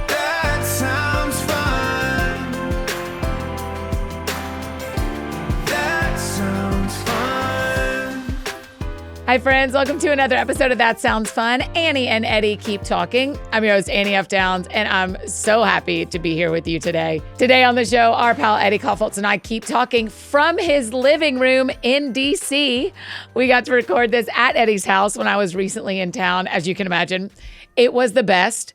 That sounds fun. That sounds fun. Hi, friends. Welcome to another episode of That Sounds Fun. Annie and Eddie keep talking. I'm your host, Annie F. Downs, and I'm so happy to be here with you today. Today on the show, our pal Eddie Kaufholz and I keep talking from his living room in D.C. We got to record this at Eddie's house when I was recently in town, as you can imagine. It was the best.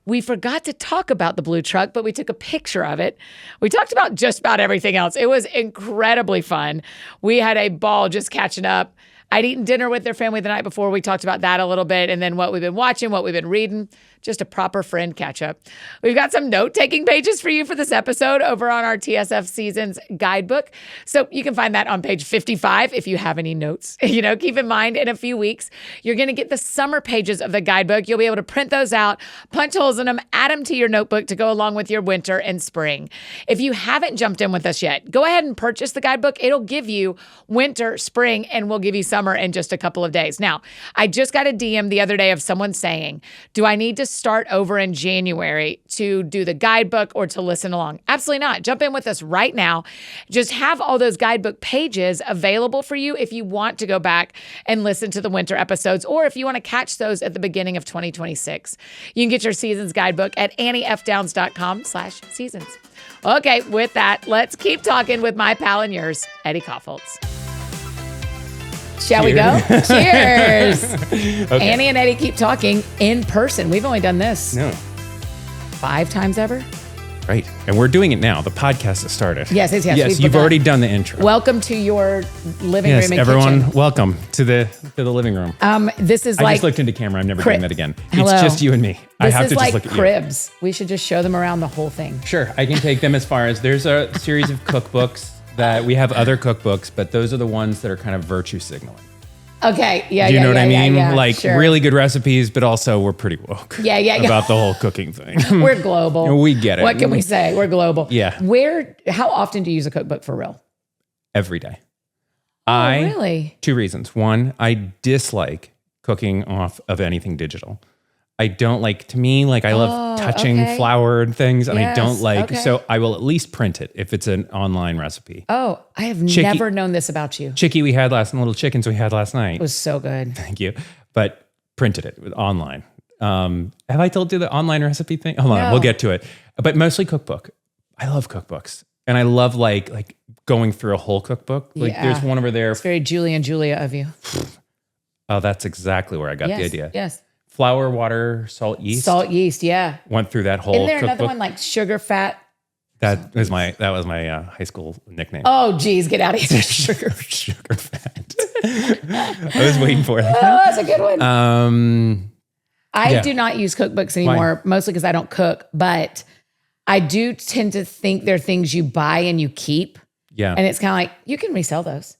We forgot to talk about the blue truck, but we took a picture of it. We talked about just about everything else. It was incredibly fun. We had a ball just catching up. I'd eaten dinner with their family the night before. We talked about that a little bit, and then what we've been watching, what we've been reading, just a proper friend catch up. We've got some note-taking pages for you for this episode over on our TSF Seasons Guidebook. So you can find that on page 55 if you have any notes. Keep in mind, in a few weeks, you're going to get the summer pages of the guidebook. You'll be able to print those out, punch holes in them, add them to your notebook to go along with your winter and spring. If you haven't jumped in with us yet, go ahead and purchase the guidebook. It'll give you winter, spring, and we'll give you summer in just a couple of days. Now, I just got a DM the other day of someone saying, do I need to start over in January to do the guidebook or to listen along? Absolutely not. Jump in with us right now. Just have all those guidebook pages available for you if you want to go back and listen to the winter episodes, or if you want to catch those at the beginning of 2026. You can get your Seasons Guidebook at anniefdowns.com/seasons. Okay, with that, let's keep talking with my pal and yours, Eddie Kaufholz. Shall we go? Cheers. Okay. Annie and Eddie keep talking in person. We've only done this 5 times ever. Right. And we're doing it now. The podcast has started. Yes. You've already done the intro. Welcome to your living room and everyone, kitchen. welcome to the living room. This is I just looked into camera. I'm never doing that again. Hello. It's just you and me. This I have is to like just look at cribs. We should just show them around the whole thing. Sure. I can take them as far as there's a series of cookbooks that we have other cookbooks, but those are the ones that are kind of virtue signaling. Okay. Yeah. Do you know what I mean? Sure. Really good recipes, but also we're pretty woke. Yeah. About the whole cooking thing. We're global. We get it. What can we say? We're global. Yeah. How often do you use a cookbook for real? Every day. Really? 2 reasons. One, I dislike cooking off of anything digital. I don't like, to me, I love touching floured things, and I don't so I will at least print it if it's an online recipe. Oh, I have never known this about you. Little chickens we had last night. It was so good. Thank you. But printed it online. Have I told you the online recipe thing? Hold on, we'll get to it. But mostly cookbook. I love cookbooks. And I love like going through a whole cookbook. There's one over there. It's very Julie and Julia of you. Oh, that's exactly where I got the idea. Yes. Flour, water, salt, yeast. Yeah. Went through that whole Isn't there cookbook. another one like sugar, fat? That was my high school nickname. Oh, geez, get out of here. Sugar fat. I was waiting for it. Oh, that's a good one. I do not use cookbooks anymore, mostly because I don't cook, but I do tend to think they're things you buy and you keep. Yeah. And it's kind of like, you can resell those.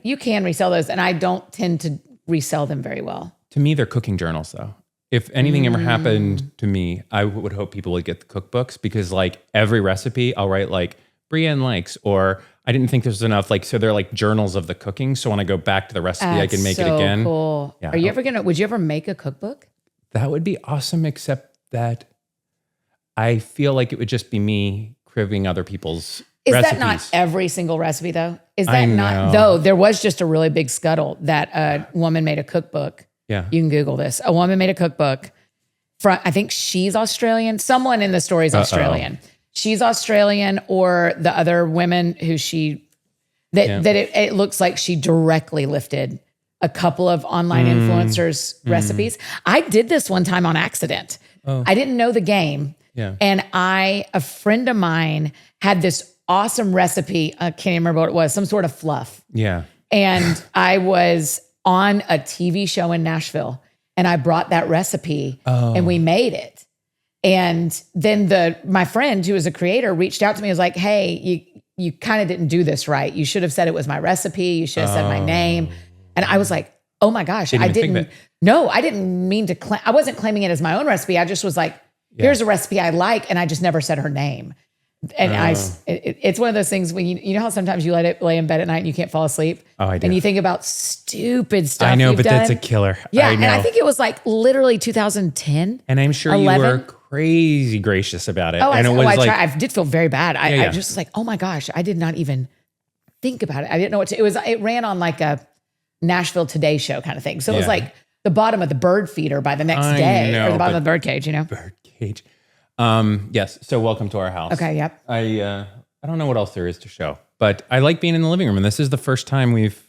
You can resell those, and I don't tend to resell them very well. To me, they're cooking journals, though. If anything ever happened to me, I would hope people would get the cookbooks, because every recipe I'll write Brienne likes, or I didn't think there was enough. So they're like journals of the cooking. So when I go back to the recipe, I can make it again. Cool. Yeah, would you ever make a cookbook? That would be awesome, except that I feel like it would just be me cribbing other people's recipes. That not every single recipe, though? Is that not? Though there was just a really big scuttle that a woman made a cookbook. Yeah. You can Google this. A woman made a cookbook. I think she's Australian. Someone in the story is Australian. She's Australian, or the other women who it looks like she directly lifted a couple of online influencers' recipes. I did this one time on accident. I didn't know the game. Yeah. And a friend of mine had this awesome recipe. I can't even remember what it was, some sort of fluff. Yeah. And I was on a TV show in Nashville, and I brought that recipe and we made it. And then my friend, who was a creator, reached out to me and was like, hey, you kind of didn't do this right. You should have said it was my recipe. You should have said my name. And I was like, oh my gosh, I didn't mean to I wasn't claiming it as my own recipe. I just was like, here's a recipe I like. And I just never said her name. And it's one of those things when you know how sometimes you let it lay in bed at night and you can't fall asleep. Oh, I do. And you think about stupid stuff. I know, you've but done. that's a killer. Yeah, I know. and I think it was like literally 2010. And I'm sure 11. you were crazy gracious about it. Oh, and I did feel very bad. I Yeah. just was like, oh my gosh, I did not even think about it. I didn't know what to. It ran on like a Nashville Today show kind of thing. So it was like the bottom of the bird feeder by the next day, or the bottom of the bird cage. Bird cage. Yes. So welcome to our house. Okay. Yep. I don't know what else there is to show, but I like being in the living room, and this is the first time we've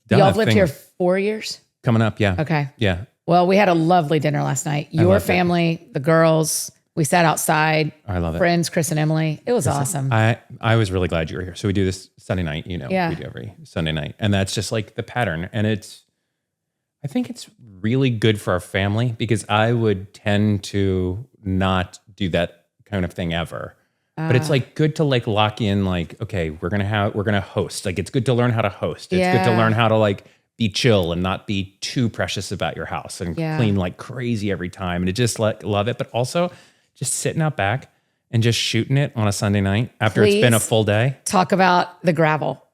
done. Y'all have lived here 4 years. Coming up. Yeah. Okay. Yeah. Well, we had a lovely dinner last night. Your family, the girls. We sat outside. I love it. Friends, Chris and Emily. It was awesome. I was really glad you were here. So we do this Sunday night, we do every Sunday night. And that's just like the pattern. And I think it's really good for our family because I would tend to not do that kind of thing ever. But it's like good to like lock in like, okay, we're going to host. Like it's good to learn how to host. It's good to learn how to like be chill and not be too precious about your house and clean like crazy every time. And it just like love it. But also just sitting out back and just shooting it on a Sunday night after it's been a full day. Talk about the gravel.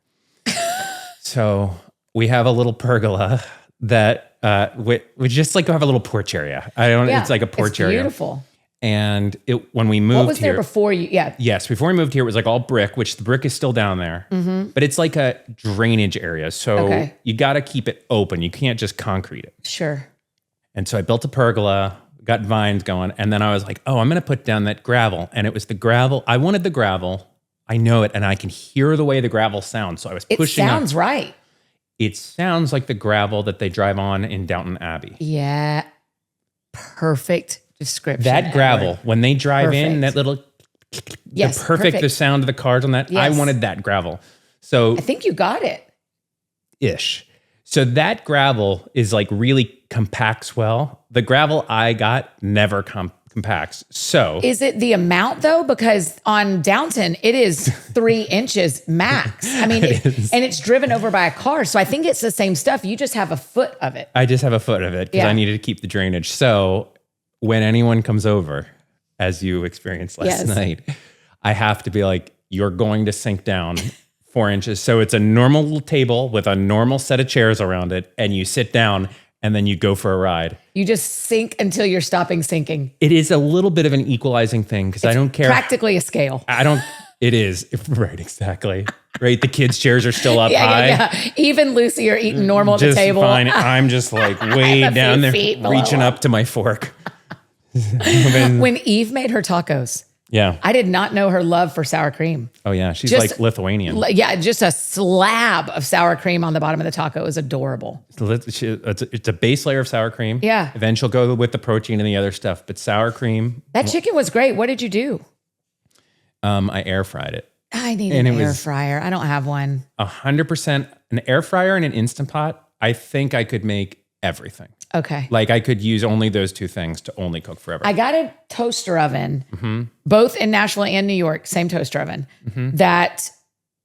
So we have a little pergola that we just like have a little porch area. It's like a porch area. Beautiful. And when we moved what was there before you? Yeah. Yes, before we moved here, it was like all brick, which the brick is still down there. Mm-hmm. But it's like a drainage area. So you got to keep it open. You can't just concrete it. Sure. And so I built a pergola, got vines going. And then I was like, oh, I'm going to put down that gravel. And it was the gravel. I wanted the gravel. I know it. And I can hear the way the gravel sounds. So I was pushing it sounds right. It sounds like the gravel that they drive on in Downton Abbey. Yeah. Perfect description. That gravel, when they drive in, that little, the sound of the cars on that, I wanted that gravel. So I think you got it. Ish. So that gravel is like really compacts well. The gravel I got never compacts. So is it the amount though? Because on Downton, it is 3 inches max. I mean, and it's driven over by a car. So I think it's the same stuff. You just have a foot of it. I just have a foot of it because I needed to keep the drainage. So when anyone comes over, as you experienced last night, I have to be like, you're going to sink down 4 inches. So it's a normal table with a normal set of chairs around it. And you sit down and then you go for a ride. You just sink until you're stopping sinking. It is a little bit of an equalizing thing because I don't care. Practically a scale. It is. Right, exactly. Right, the kids' chairs are still up high. Yeah. Even Lucy are eating normal at the table. Fine. I'm just like way down there reaching up to my fork. When Eve made her tacos, I did not know her love for sour cream. Oh yeah, she's like Lithuanian. Yeah, just a slab of sour cream on the bottom of the taco is adorable. It's a base layer of sour cream. Yeah. Then she'll go with the protein and the other stuff, but sour cream. That chicken was great. What did you do? I air fried it. I need an air fryer. I don't have one. 100% an air fryer and an Instant Pot. I think I could make everything. Okay. Like I could use only those two things to only cook forever. I got a toaster oven, both in Nashville and New York, same toaster oven, that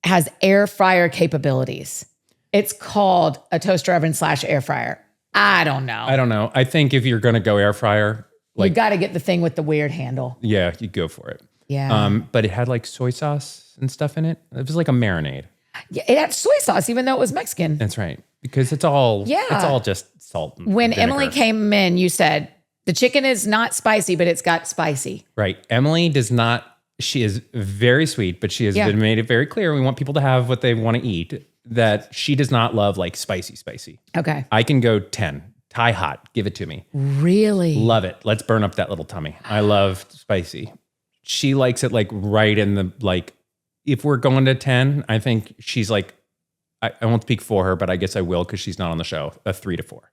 has air fryer capabilities. It's called a toaster oven / air fryer. I don't know. I think if you're going to go air fryer, you got to get the thing with the weird handle. Yeah, you go for it. Yeah. But it had like soy sauce and stuff in it. It was like a marinade. Yeah, it had soy sauce, even though it was Mexican. That's right. Because it's all just salt and when vinegar. Emily came in, you said, the chicken is not spicy, but it's got spicy. Right. Emily does not, she is very sweet, but she has made it very clear. We want people to have what they want to eat, that she does not love like spicy. Okay. I can go 10. Thai hot. Give it to me. Really? Love it. Let's burn up that little tummy. I love spicy. She likes it like right in the, like, if we're going to 10, I think she's like, I won't speak for her, but I guess I will because she's not on the show, a 3 to 4.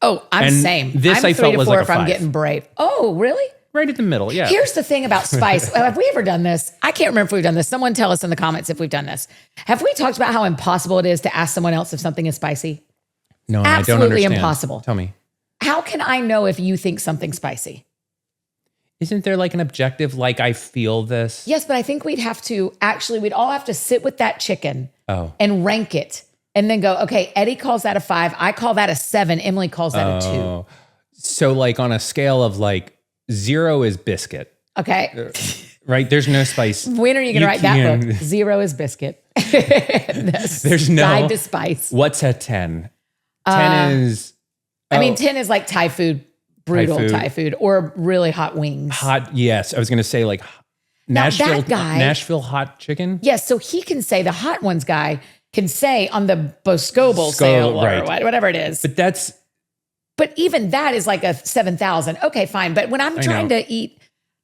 Oh, I'm same. This I'm I 3 felt to was 4 like a if 5. I'm getting brave. Oh, really? Right at the middle, yeah. Here's the thing about spice. Have we ever done this? I can't remember if we've done this. Someone tell us in the comments if we've done this. Have we talked about how impossible it is to ask someone else if something is spicy? No, I don't understand. Absolutely impossible. Tell me. How can I know if you think something's spicy? Isn't there like an objective, like I feel this? Yes, but I think we'd all have to sit with that chicken and rank it and then go, okay, Eddie calls that a 5. I call that a 7. Emily calls that a 2. So like on a scale of like 0 is biscuit. Okay. right? There's no spice. When are you going to write that book? 0 is biscuit. There's no guide to spice. What's a 10? 10 is. I mean, 10 is like Thai food, brutal Thai food, or really hot wings. Hot, yes. I was going to say like Nashville hot chicken. Yes, so he can say, the hot ones guy can say on the Boscobel sale or whatever it is. But even that is like a 7,000. Okay, fine. But when I'm trying to eat,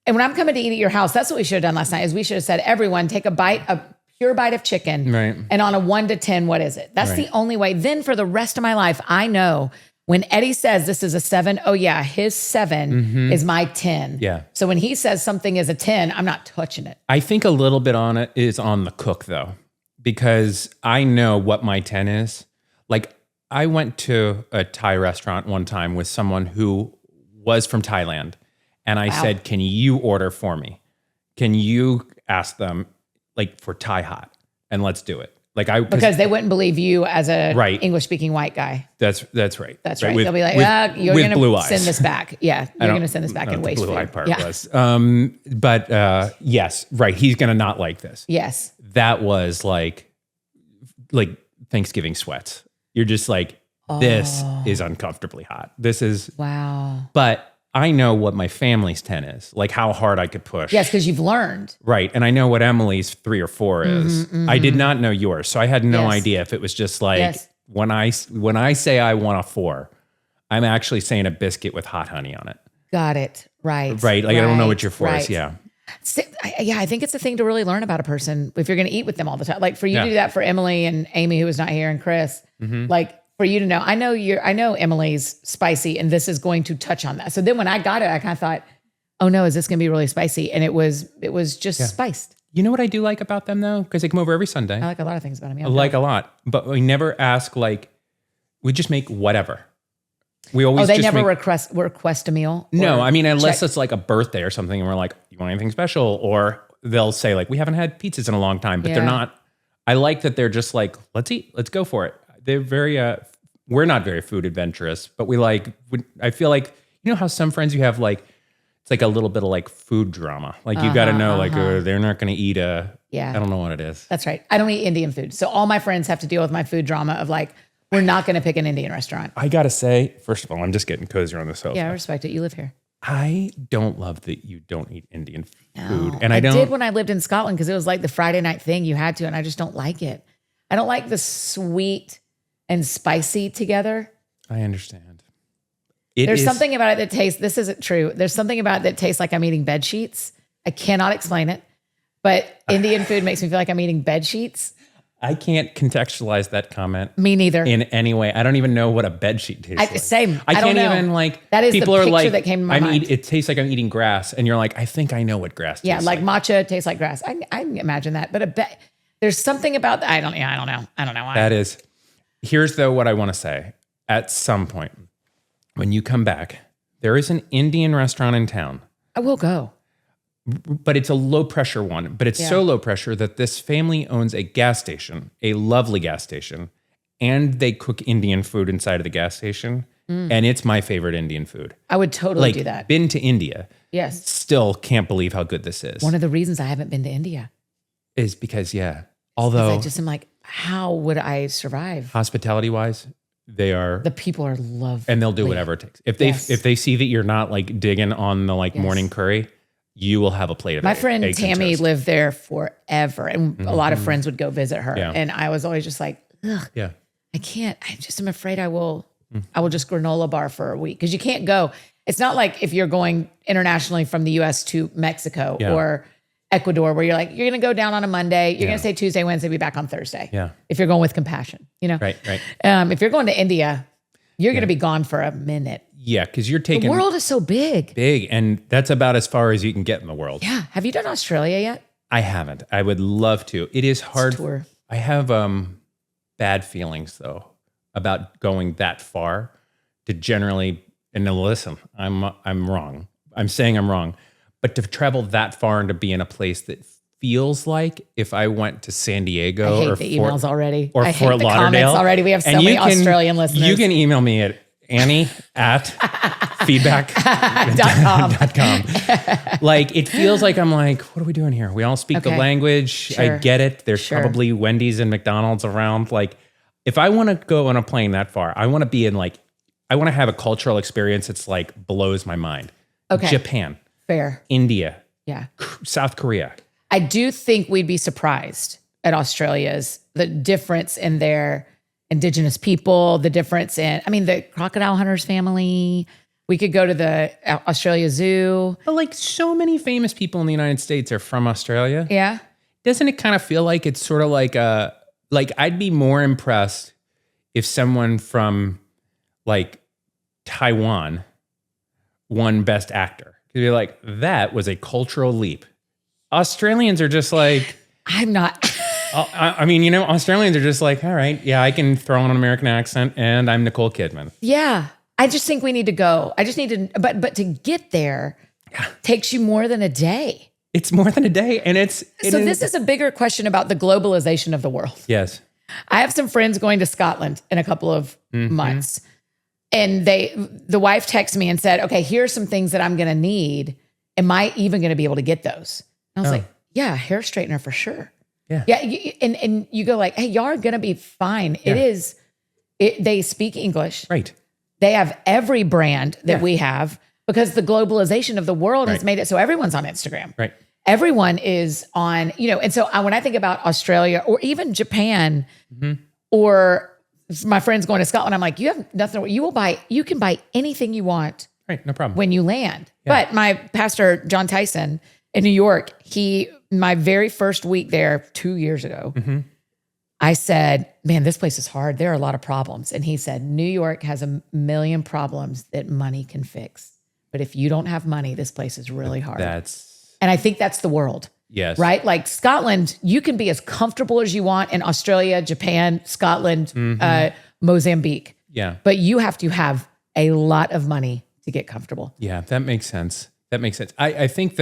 and when I'm coming to eat at your house, that's what we should have done last night, is we should have said, everyone take a pure bite of chicken. Right. And on a 1 to 10, what is it? That's the only way. Then for the rest of my life, I know when Eddie says this is a 7, oh yeah, his 7 is my 10. Yeah. So when he says something is a 10, I'm not touching it. I think a little bit on it is on the cook though, because I know what my 10 is. Like I went to a Thai restaurant one time with someone who was from Thailand. And I said, can you order for me? Can you ask them like for Thai hot? And let's do it. Because they wouldn't believe you as a English speaking white guy. That's right. That's right. They'll be like, you're going to send this back. Yeah. You're going to send this back and waste blue food. eye part was. But yes, right. He's going to not like this. Yes. That was like Thanksgiving sweats. You're just like, this is uncomfortably hot. This is. Wow. But I know what my family's 10 is, like how hard I could push. Yes, because you've learned. Right. And I know what Emily's 3 or 4 is. I did not know yours. So I had no idea if it was just like, when I say I want a 4, I'm actually saying a biscuit with hot honey on it. Got it. Right. Right. Like I don't know what your 4 is. Yeah. So, I think it's a thing to really learn about a person if you're going to eat with them all the time. Like for you to do that for Emily and Amy, who was not here, and Chris, like for you to know, I know Emily's spicy and this is going to touch on that. So then when I got it, I kind of thought, oh no, is this going to be really spicy? And it was just spiced. You know what I do like about them though? Because they come over every Sunday. I like a lot of things about them. Yeah, I like a lot, but we never ask we just make whatever. We always never request a meal? No, I mean, unless it's like a birthday or something and we're like, you want anything special? Or they'll say like, we haven't had pizzas in a long time, but they're not, I like that they're just like, let's eat, let's go for it. They're very, we're not very food adventurous, but I feel like, you know how some friends you have like, it's like a little bit of like food drama. Like you got to know they're not going to eat I don't know what it is. That's right. I don't eat Indian food. So all my friends have to deal with my food drama of like, we're not going to pick an Indian restaurant. I got to say, first of all, I'm just getting cozier on the sofa. Yeah, I respect it. You live here. I don't love that you don't eat Indian food. And I did when I lived in Scotland because it was like the Friday night thing you had to, and I just don't like it. I don't like the sweet and spicy together. I understand. There's something about it that tastes, this isn't true. There's something about it that tastes like I'm eating bed sheets. I cannot explain it, but Indian food makes me feel like I'm eating bed sheets. I can't contextualize that comment. Me neither. In any way. I don't even know what a bed sheet tastes like. Same. I can't don't even know. like. That is people the are picture like, that came to my mind. It tastes like I'm eating grass, and you're like, I think I know what grass tastes like. Yeah, like matcha tastes like grass. I can imagine that, but there's something about that. I don't know. I don't know why. That is. Here's though what I want to say. At some point, when you come back, there is an Indian restaurant in town. I will go. But it's a low pressure one. But it's so low pressure that this family owns a gas station, a lovely gas station, and they cook Indian food inside of the gas station. And it's my favorite Indian food. I would totally do that. Been to India. Yes. Still can't believe how good this is. One of the reasons I haven't been to India is because, although I just am like, how would I survive? Hospitality wise, they are. The people are lovely. And they'll do whatever it takes. If they see that you're not like digging on the morning curry, you will have a plate of My friend Tammy lived there forever, and a lot of friends would go visit her. Yeah. And I was always just like, ugh, I can't. I just am afraid I will just granola bar for a week because you can't go. It's not like if you're going internationally from the U.S. to Mexico or Ecuador, where you're like, you're going to go down on a Monday, you're going to stay Tuesday, Wednesday, be back on Thursday. Yeah. If you're going with compassion, Right. If you're going to India, you're going to be gone for a minute. Yeah, because you're taking... The world is so big. And that's about as far as you can get in the world. Yeah. Have you done Australia yet? I haven't. I would love to. It is hard. Tour. I have bad feelings, though, about going that far to generally... And now listen, I'm wrong. I'm saying I'm wrong. But to travel that far and to be in a place that feels like if I went to San Diego... I hate the emails already. Or I Fort hate the Lauderdale. comments already. We have so many Australian listeners. You can email me at Annie at feedback.com. Like, it feels like I'm like, what are we doing here? We all speak the language. Sure. I get it. There's probably Wendy's and McDonald's around. Like, if I want to go on a plane that far, I want to be in I want to have a cultural experience that's like blows my mind. Okay. Japan. Fair. India. Yeah. South Korea. I do think we'd be surprised at Australia's, the difference in their indigenous people, the difference in, the crocodile hunters family. We could go to the Australia Zoo. But like so many famous people in the United States are from Australia. Yeah. Doesn't it kind of feel like it's sort of like I'd be more impressed if someone from like Taiwan won Best Actor. You'd be like, that was a cultural leap. Australians are just like, I'm not. Australians are just like, all right, yeah, I can throw on an American accent and I'm Nicole Kidman. Yeah. I just think we need to go. I just need to, but to get there takes you more than a day. It's more than a day. And this is a bigger question about the globalization of the world. Yes. I have some friends going to Scotland in a couple of months. And the wife texted me and said, okay, here are some things that I'm going to need. Am I even going to be able to get those? And I was like, yeah, hair straightener for sure. Yeah. Yeah. And you go like, hey, y'all are going to be fine. Yeah. They speak English. Right. They have every brand that we have because the globalization of the world has made it so everyone's on Instagram. Right. Everyone is on, and so when I think about Australia or even Japan or my friends going to Scotland, I'm like, you have nothing. You can buy anything you want. Right. No problem. When you land. Yeah. But my pastor, John Tyson in New York, my very first week there 2 years ago, I said, man, this place is hard. There are a lot of problems. And he said, New York has a million problems that money can fix. But if you don't have money, this place is really hard. And I think that's the world. Yes. Right? Like Scotland, you can be as comfortable as you want in Australia, Japan, Scotland, Mozambique. Yeah. But you have to have a lot of money to get comfortable. Yeah, that makes sense. I think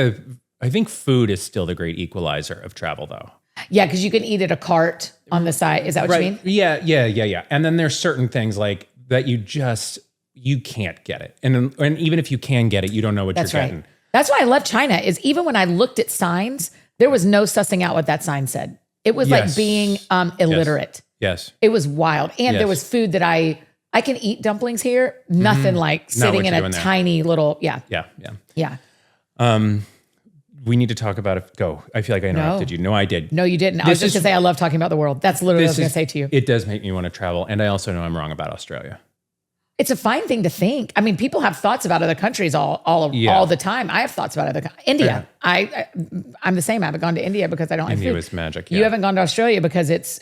food is still the great equalizer of travel though. Yeah, because you can eat at a cart on the side. Is that what you mean? Yeah. And then there's certain things like that you can't get it. And even if you can get it, you don't know what you're getting. That's why I love China is even when I looked at signs, there was no sussing out what that sign said. It was like being illiterate. Yes. It was wild. And there was food that I can eat dumplings here. Nothing like sitting in a tiny little, Yeah. We need to talk about it. Go. I feel like I interrupted you. No, I did. No, you didn't. I was just going to say I love talking about the world. That's literally what I was going to say to you. It does make me want to travel. And I also know I'm wrong about Australia. It's a fine thing to think. I mean, people have thoughts about other countries all the time. I have thoughts about other countries. India. Yeah. I'm the same. I haven't gone to India because I don't like food. India was magic. Yeah. You haven't gone to Australia because it's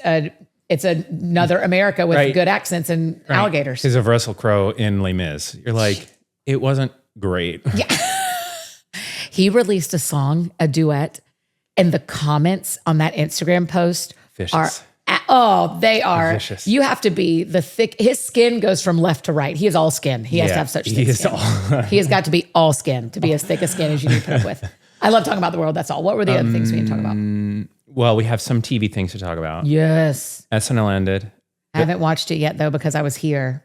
another America with good accents and alligators. Because of Russell Crowe in Les Mis. You're like, it wasn't great. Yeah. He released a song, a duet, and the comments on that Instagram post they are vicious. You have to be his skin goes from left to right. He is all skin. He has to have such thick skin. He has got to be all skin to be as thick a skin as you need to put up with. I love talking about the world. That's all. What were the other things we can talk about? Well, we have some TV things to talk about. Yes. SNL ended. I haven't watched it yet though, because I was here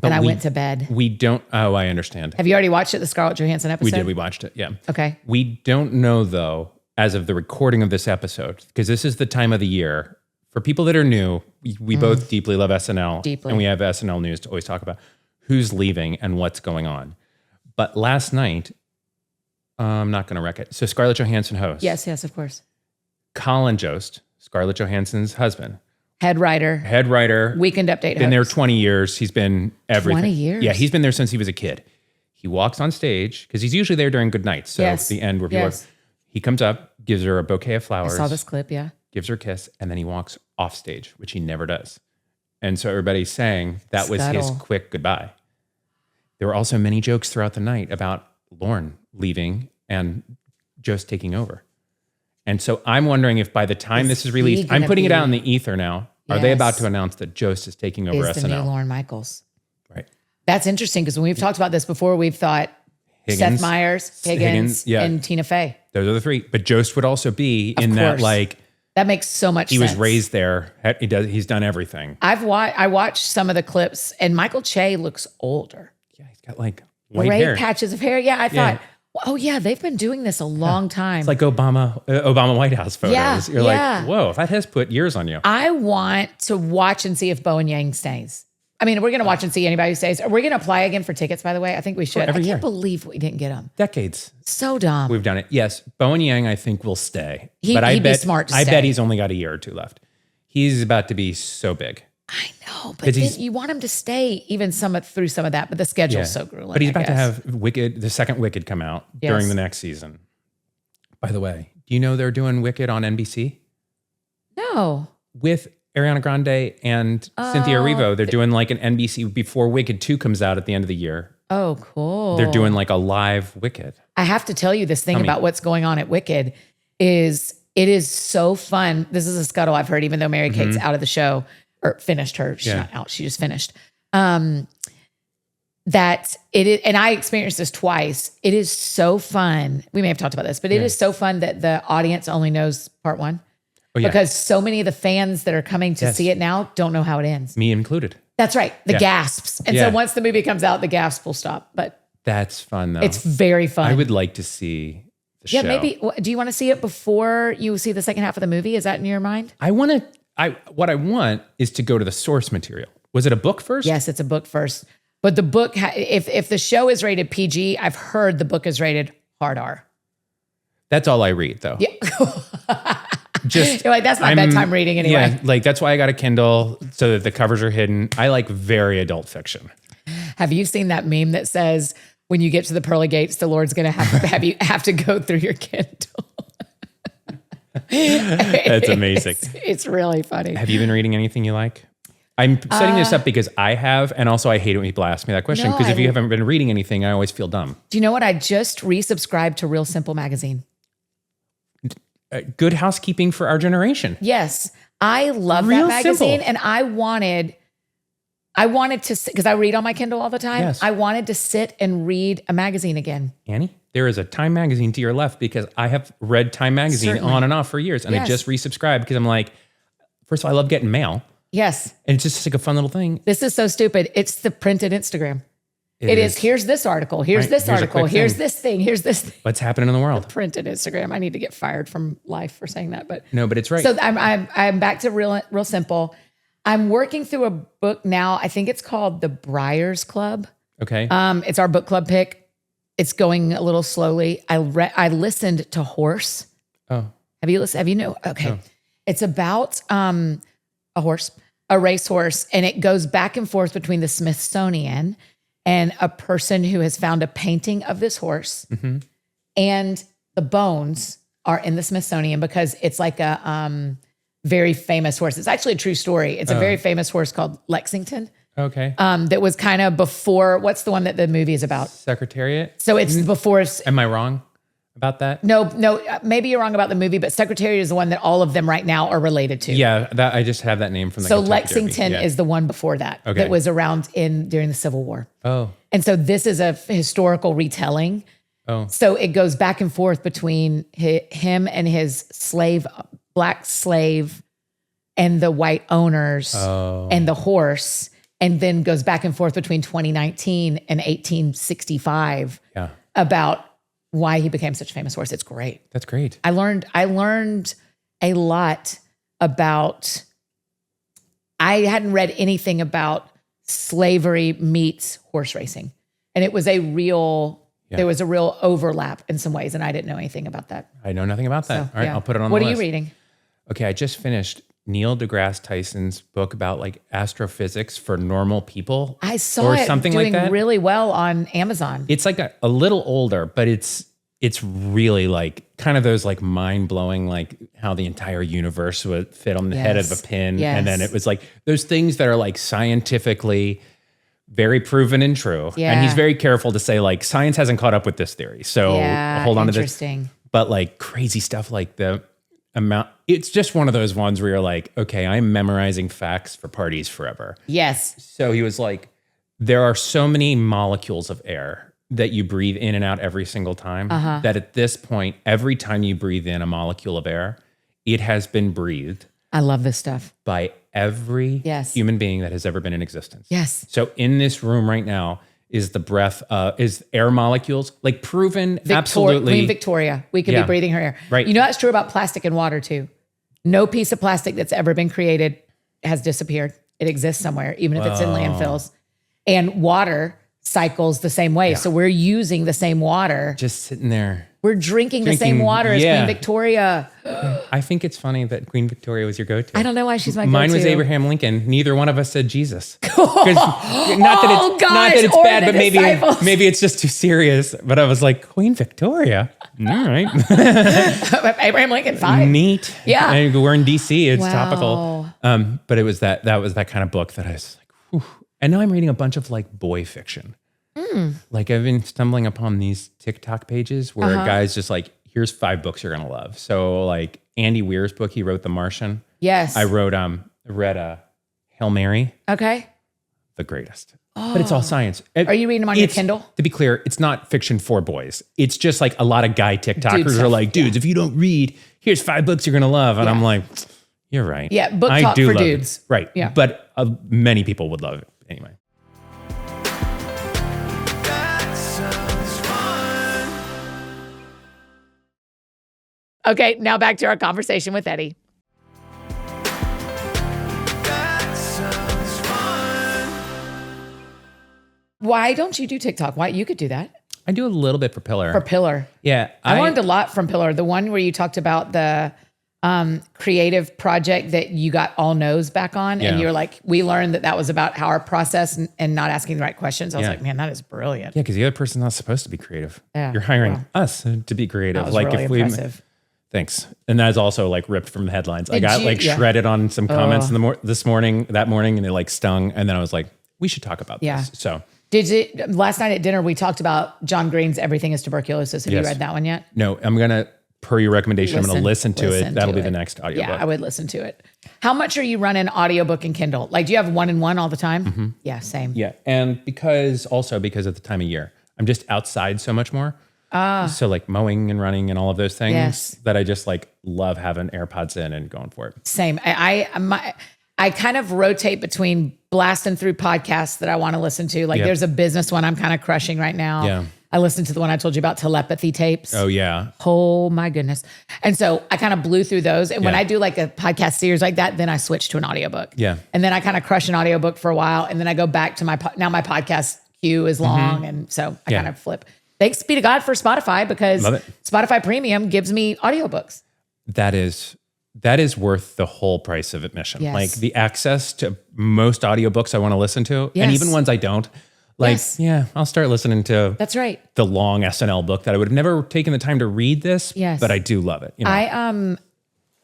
and I went to bed. We don't. Oh, I understand. Have you already watched it? The Scarlett Johansson episode? We did. We watched it. Yeah. Okay. We don't know though, as of the recording of this episode, because this is the time of the year. For people that are new, we both deeply love SNL. Deeply. And we have SNL news to always talk about who's leaving and what's going on. But last night, I'm not going to wreck it. So Scarlett Johansson hosts. Yes, of course. Colin Jost, Scarlett Johansson's husband. Head writer. Weekend Update Been there 20 years. He's been everything. 20 years? Yeah, he's been there since he was a kid. He walks on stage, because he's usually there during good nights. So it's the end where people he comes up, gives her a bouquet of flowers. I saw this clip, gives her a kiss, and then he walks off stage, which he never does. And so everybody's saying that was his quick goodbye. There were also many jokes throughout the night about Lorne leaving and Jost taking over. And so I'm wondering if by the time this is released, I'm putting it out in the ether now. Are they about to announce that Jost is taking over SNL? The new Lorne Michaels. Right. That's interesting, because when we've talked about this before, we've thought Seth Meyers, Higgins, and Tina Fey. Those are the three. But Jost would also be in that, like... That makes so much sense. He was raised there. He's done everything. I watched some of the clips, and Michael Che looks older. Yeah, he's got like white gray hair. patches of hair. Yeah, I Yeah. thought, oh yeah, they've been doing this a long time. It's like Obama White House photos. Yeah, You're yeah. like, whoa, that has put years on you. I want to watch and see if Bo and Yang stays. I mean, we're going to watch and see anybody who stays. Are we going to apply again for tickets, by the way? I think we should. every I year. can't believe we didn't get them. Decades So dumb. we've done it. Yes, Bowen Yang, I think, will stay. He'd but I be bet smart to I stay. bet he's only got a year or two left. He's about to be so big. I know, but 'Cause then he's- you want him to stay even through some of that, but the schedule's so grueling. But he's I about to guess. have Wicked, the second Wicked, come out Yes. during the next season. By the way, do you know they're doing Wicked on NBC No. with Ariana Grande and Cynthia Erivo? They're doing like an NBC before Wicked 2 comes out at the end of the year. Oh, cool. They're doing like a live Wicked. I have to tell you this thing Tell me. about what's going on at Wicked is it is so fun. This is a scuttle I've heard, even though Mary Kate's out of the show or finished her. She's Yeah. not out. She just finished. That it is, and I experienced this twice. It is so fun. We may have talked about this, but it is so fun that the audience only knows part one Oh yeah, because so many of the fans that are coming to Yes. see it now don't know how it ends. me included. That's right. The Yeah. gasps. And Yeah. so once the movie comes out, the gasps will stop, but That's fun though. it's very fun. I would like to see the Yeah, show. maybe. Do you want to see it before you see the second half of the movie? Is that in your mind? What I want is to go to the source material. Was it a book first? Yes, it's a book first. But the book, if the show is rated PG, I've heard the book is rated hard R. That's all I read though. Yeah. Just You're like, that's my bedtime reading anyway. Yeah, like that's why I got a Kindle so that the covers are hidden. I like very adult fiction. Have you seen that meme that says, when you get to the pearly gates, the Lord's going to have you have to go through your Kindle? That's amazing. It's really funny. Have you been reading anything you like? I'm setting this up because I have, and also I hate it when people ask me that question No, because if I- you haven't been reading anything, I always feel dumb. Do you know what? I just resubscribed to Real Simple magazine. Good housekeeping for our generation. Yes. I love Real that magazine. Simple. And I wanted to, because I read on my Kindle all the time. Yes. I wanted to sit and read a magazine again. Annie, there is a Time magazine to your left because I have read Time magazine Certainly. on and off for years, and I Yes. just resubscribed because I'm like, first of all, I love getting mail, Yes. and it's just like a fun little thing. This is so stupid. It's the printed Instagram. It is. Here's this article. Here's Right. this Here's a article. quick Here's thing. this thing. Here's this thing. What's happening in the world? Printed Instagram. I need to get fired from life for saying that. But No, but it's right. so I'm back to real simple. I'm working through a book now. I think it's called The Briars Club. Okay. It's our book club pick. It's going a little slowly. I listened to Horse. oh, Have you listened? Have you know? Okay. It's about a horse, a racehorse, and it goes back and forth between the Smithsonian and a person who has found a painting of this horse. And the bones are in the Smithsonian because it's like a very famous horse. It's actually a true story. It's a very famous horse called Lexington. okay. That was kind of before, what's the one that the movie is about? Secretariat. So it's before, Am I wrong about that? no, maybe you're wrong about the movie, but Secretariat is the one that all of them right now are related to. Yeah, that I just have that name from the So Kentucky Lexington Derby. Yeah. is the one before that, Okay. that was around during the Civil War. Oh, And so this is a historical retelling. oh, So it goes back and forth between him and his black slave and the white owners and the horse, and then goes back and forth between 2019 and 1865 yeah. about why he became such a famous horse. It's great. That's great. I learned a lot about, I hadn't read anything about slavery meets horse racing. And it was there was a real overlap in some ways. And I didn't know anything about that. I know nothing about that. So, All right, yeah. I'll put it on What the are list. you reading? Okay, I just finished Neil deGrasse Tyson's book about like astrophysics for normal people. I saw or it something doing like that. really well on Amazon. It's like a little older, but it's really like kind of those like mind blowing, like how the entire universe would fit on the head of a Yes. pin. Yes. And then it was like those things that are like scientifically very proven and true. Yeah. And he's very careful to say like science hasn't caught up with this theory. So Yeah, hold on to this. interesting. But like crazy stuff like the amount, it's just one of those ones where you're like, okay, I'm memorizing facts for parties forever. Yes. So he was like, there are so many molecules of air that you breathe in and out every single time that at this point, every time you breathe in a molecule of air, it has been breathed I love this stuff. by every Yes. human being that has ever been in existence. Yes. So in this room right now, is the breath, is air molecules, like proven absolutely. Queen Victoria, we could be breathing her air. Right. You know, that's true about plastic and water too. No piece of plastic that's ever been created has disappeared. It exists somewhere, even if it's in landfills. And water cycles the same way. So we're using the same water. Just sitting there. We're drinking the same water as Queen Victoria. I think it's funny that Queen Victoria was your go-to. I don't know why she's my go-to. Mine was Abraham Lincoln. Neither one of us said Jesus. Not that it's bad, but maybe it's just too serious. But I was like, Queen Victoria. All right. Abraham Lincoln, fine. Neat. Yeah. And we're in DC. It's topical. But it was that was that kind of book that I was like, whew. And now I'm reading a bunch of like boy fiction. Like I've been stumbling upon these TikTok pages where a guy's just like, here's 5 books you're going to love. So like Andy Weir's book, he wrote The Martian. Yes. I read Hail Mary. Okay. The greatest. But it's all science. Are you reading them on your Kindle? To be clear, it's not fiction for boys. It's just like a lot of guy TikTokers are like, dudes, if you don't read, here's 5 books you're going to love. And I'm like, you're right. Yeah, book talk for dudes. It. Right. Yeah. But many people would love it anyway. That sounds fun. Okay, now back to our conversation with Eddie. That sounds fun. Why don't you do TikTok? Why you could do that I do a little bit for Pillar. for Pillar. Yeah. I learned a lot from Pillar. The one where you talked about the creative project that you got all no's back on. And Yeah. you were like, we learned that was about our process and not asking the right questions. I was Yeah. like, man, that is brilliant. Yeah, because the other person's not supposed to be creative. Yeah, You're hiring well, us to be creative. That was really impressive. Thanks. And that is also like ripped from the headlines. I Did got you- like yeah. shredded on some comments that morning, and it like stung. And then I was like, we should talk about Yeah. this. So Last night at dinner, we talked about John Green's Everything is Tuberculosis. Have you Yes. read that one yet? no, I'm going to, per your recommendation, I'm going to listen to it. That'll be the next audiobook. Yeah, I would listen to it. How much are you running Audiobook and Kindle? Like, do you have 1-in-1 all the time? Mm-hmm. Yeah, same. Yeah. And because of the time of year, I'm just outside so much more. So like mowing and running and all of those things Yes. that I just like love having AirPods in and going for it. Same. I kind of rotate between blasting through podcasts that I want to listen to. Like Yep. there's a business one I'm kind of crushing right now. Yeah. I listened to the one I told you about, telepathy tapes. Oh yeah. Oh my goodness. And so I kind of blew through those. And when Yeah. I do like a podcast series like that, then I switch to an audiobook. Yeah. And then I kind of crush an audiobook for a while. And then I go back to my podcast queue is long. And so I Yeah. kind of flip. Thanks be to God for Spotify, because Love it. Spotify Premium gives me audiobooks. That is worth the whole price of admission. Yes. Like the access to most audiobooks I want to listen to, and Yes. even ones I don't. Like, Yes. yeah, I'll start listening to That's right. the long SNL book that I would have never taken the time to read this, Yes. but I do love it. You know?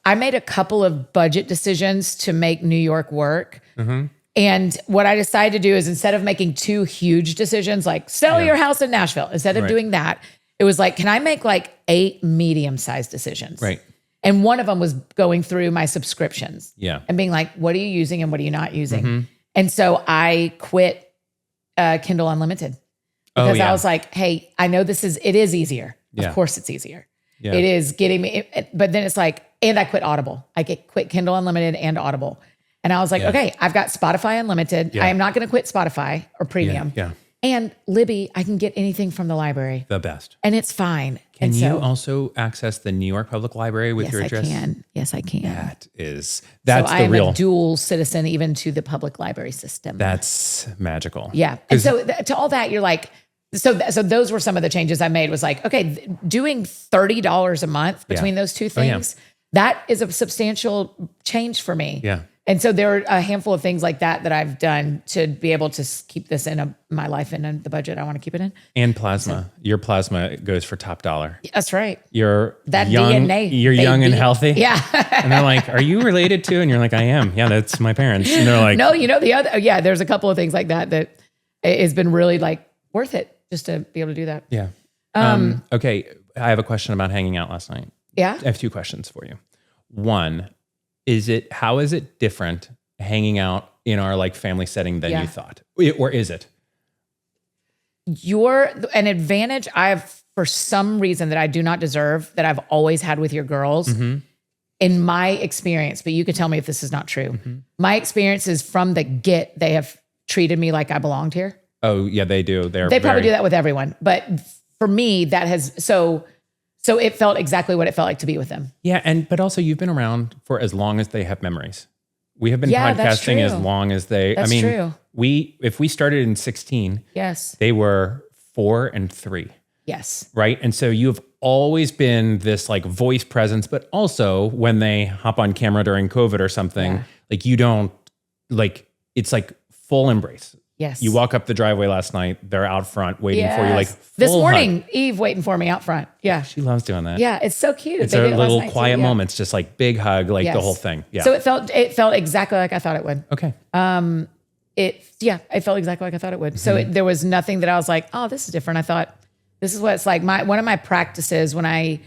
I made a couple of budget decisions to make New York work. Mm-hmm. And what I decided to do is, instead of making 2 huge decisions, like sell your house in Nashville, instead of Right. doing that, it was like, can I make like 8 medium-sized decisions? Right. And one of them was going through my subscriptions. Yeah. And being like, what are you using and what are you not using? Mm-hmm. And so I quit Kindle Unlimited, because I was like, hey, I know it is easier. Yeah. Of course it's easier. Yeah. It is getting me, but then it's like, and I quit Audible. I quit Kindle Unlimited and Audible. And I was like, Yeah. okay, I've got Spotify Unlimited. Yeah. I am not going to quit Spotify or Premium. Yeah. And Libby, I can get anything from the library, The best. and it's fine. Can and you also access the New York Public Library with yes, your I address? can. Yes, I can. That's So I the am real. a dual citizen, even to the public library system. That's magical. Yeah. And so to all that, you're like, so those were some of the changes I made. Was like, okay, doing $30 a month between those two things, that is a substantial change for me. Yeah. And so there are a handful of things like that I've done to be able to keep this in my life and in the budget I want to keep it in. And plasma. Your plasma goes for top dollar. That's right. You're That young, DNA. You're young and baby. healthy. Yeah. And they're like, are you related to? And you're like, I am. Yeah, that's my parents. And they're like, No, the other, there's a couple of things like that has been really like worth it just to be able to do that. yeah. Okay. I have a question about hanging out last night. Yeah. I have 2 questions for you. One, how is it different hanging out in our like family setting than you thought? Or is it? You're an advantage I have for some reason that I do not deserve, that I've always had with your girls, in my experience, but you can tell me if this is not true. My experience is from the get, they have treated me like I belonged here. Oh yeah, they do. They probably do that with everyone. But for me, that has, so it felt exactly what it felt like to be with them. Yeah. But also you've been around for as long as they have memories. We have been that's podcasting as true. long as they, That's true. If we started in 16, Yes. they were 4 and 3. Yes. Right. And so you've always been this like voice presence, but also when they hop on camera during COVID or something, like you don't like, it's like full embrace. Yes. You walk up the driveway last night, they're out front waiting for you. Like this full morning, hug. Eve waiting for me out front. Yeah. She loves doing that. Yeah. It's so cute. It's They a did it last little night, quiet too. Yeah. moments, just like big hug, like the Yes. whole thing. Yeah. So it felt exactly like I thought it would. Okay. It felt exactly like I thought it would. So there was nothing that I was like, oh, this is different. I thought this is what it's like. One of my practices when I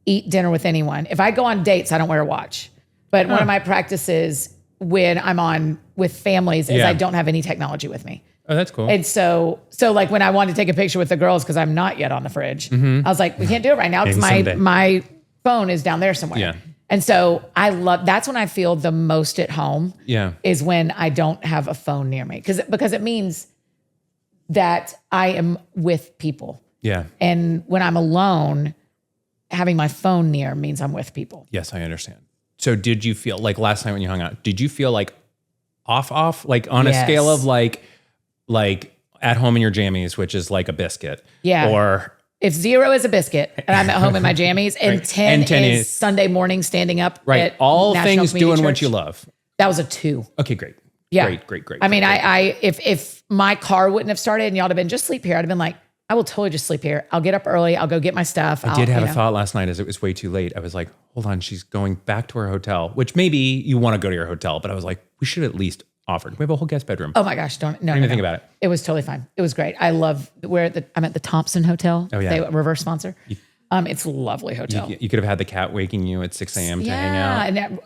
eat dinner with anyone, if I go on dates, I don't wear a watch. But one of my practices when I'm on with families is I don't have any technology with me. Oh, that's cool. And so like when I wanted to take a picture with the girls, because I'm not yet on the fridge, I was like, we can't do it right now because my phone is down there somewhere. Yeah. And so that's when I feel the most at home. Yeah. Is when I don't have a phone near me. Because it means that I am with people. Yeah. And when I'm alone, having my phone near means I'm with people. Yes, I understand. So did you feel like last night when you hung out, did you feel like off, like on a scale of like at home in your jammies, which is like a biscuit? Yeah. Or if 0 is a biscuit and I'm at home in my jammies and, 10 is Sunday morning standing up. Right. At All National things Community doing what Church, you love. That was a 2. Okay, great. Yeah. Great. I mean, if my car wouldn't have started and y'all would have been just sleep here, I'd have been like, I will totally just sleep here. I'll get up early. I'll go get my stuff. I did have a thought last night as it was way too late. I was like, hold on, she's going back to her hotel, which maybe you want to go to your hotel, but I was like, we should at least offer. We have a whole guest bedroom. Oh my gosh, don't even think about it. It was totally fine. It was great. I love I'm at the Thompson Hotel. Oh, yeah. They reverse sponsor. It's a lovely hotel. You could have had the cat waking you at 6 a.m. to hang out. And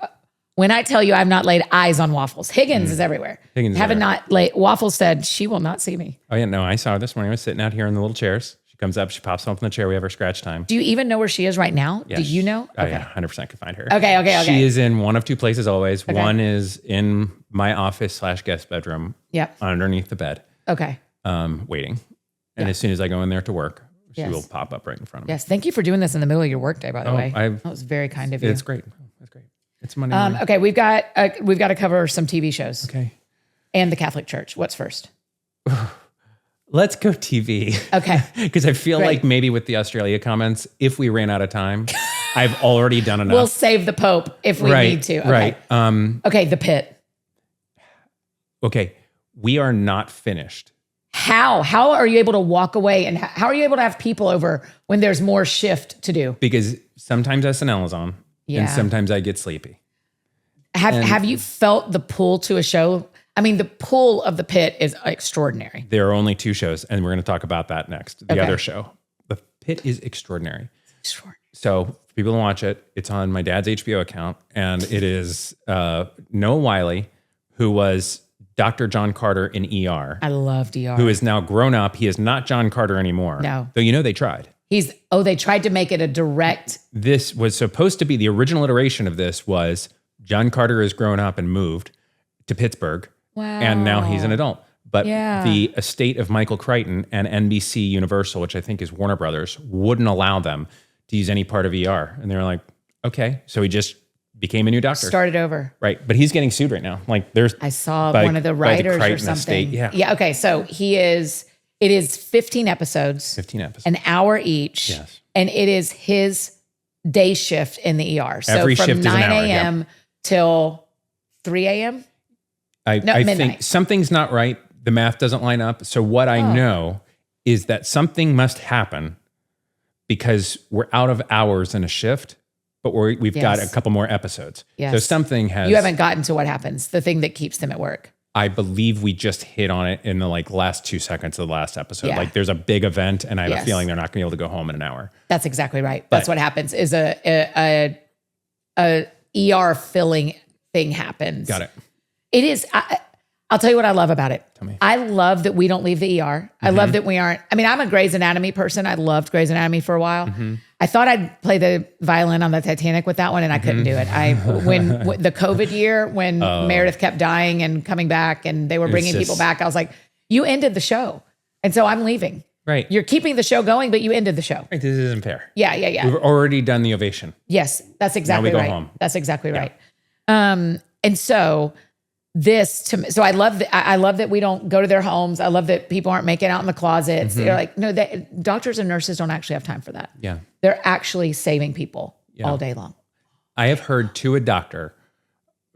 when I tell you I've not laid eyes on Waffles, Higgins is everywhere. Higgins is Haven't everywhere. not laid. Waffles said she will not see me. Oh yeah, no, I saw her this morning. I was sitting out here in the little chairs. She comes up, she pops up in the chair. We have her scratch time. Do you even know where she is right now? Yes. Do you know? Oh yeah, 100% could find her. Okay. She is in one of 2 places always. One is in my office / guest bedroom. Yep. Underneath the bed, Okay. waiting. And as soon as I go in there to work, she Yes. will pop up right in front of me. Yes. Thank you for doing this in the middle of your workday, by the way. I've- That was very kind of you. It's great. That's great. It's Monday morning. Okay, we've got to cover some TV shows Okay. and the Catholic Church. What's first? Let's go TV. Okay. Because I feel Great. like maybe with the Australia comments, if we ran out of time, I've already done enough. We'll save the Pope if we need to. Okay. Right. Okay, The Pit. Okay. We are not finished. How are you able to walk away and how are you able to have people over when there's more shift to do? Because sometimes SNL is on Yeah. and sometimes I get sleepy. Have you felt the pull to a show? I mean, the pull of The Pit is extraordinary. There are only 2 shows, and we're going to talk about that next. The Okay. other show. The Pit is extraordinary. Extraordinary. So for people to watch it, it's on my dad's HBO account, and it is Noah Wiley, who was Dr. John Carter in ER, I love DR. who is now grown up. He is not John Carter anymore. No. Though they tried. They tried to make it a direct. This was supposed to be the original iteration of this was John Carter has grown up and moved to Pittsburgh. Wow. And now he's an adult. But Yeah. the estate of Michael Crichton and NBC Universal, which I think is Warner Brothers, wouldn't allow them to use any part of ER. And they were like, okay. So he just became a new doctor. Started over. Right. But he's getting sued right now. Like there's I saw by- one of the by writers or Crichton something. estate. Yeah. Yeah. Okay. So it is 15 episodes, 15 episodes. an hour each. Yes. And it is his day shift in the ER. So Every from shift is an 9 hour, yeah. a.m. till 3 a.m. I midnight. think something's not right. The math doesn't line up. So what I know is that something must happen because we're out of hours in a shift, but we've got a Yes. couple more episodes. Yes. So something has. You haven't gotten to what happens, the thing that keeps them at work. I believe we just hit on it in the last 2 seconds of the last episode. Yeah. Like there's a big event, and I have a Yes. feeling they're not going to be able to go home in an hour. That's exactly right. That's what happens is a ER filling thing happens. Got it. It is. I'll tell you what I love about it. Tell me. I love that we don't leave the ER. I love that we aren't. I mean, I'm a Grey's Anatomy person. I loved Grey's Anatomy for a while. I thought I'd play the violin on the Titanic with that one, and I couldn't do it. When the COVID year, when Meredith kept dying and coming back, and they were bringing just- people back, I was like, You ended the show. And so I'm leaving. Right. You're keeping the show going, but you ended the show. Right, this isn't fair. Yeah, yeah, yeah. We've already done the ovation. Yes, that's exactly Now we right. go home. That's exactly right. And so this to me, so I love that we don't go to their homes. I love that people aren't making out in the closets. They're like, no, doctors and nurses don't actually have time for that. Yeah. They're actually saving people all day long. I have heard to a doctor,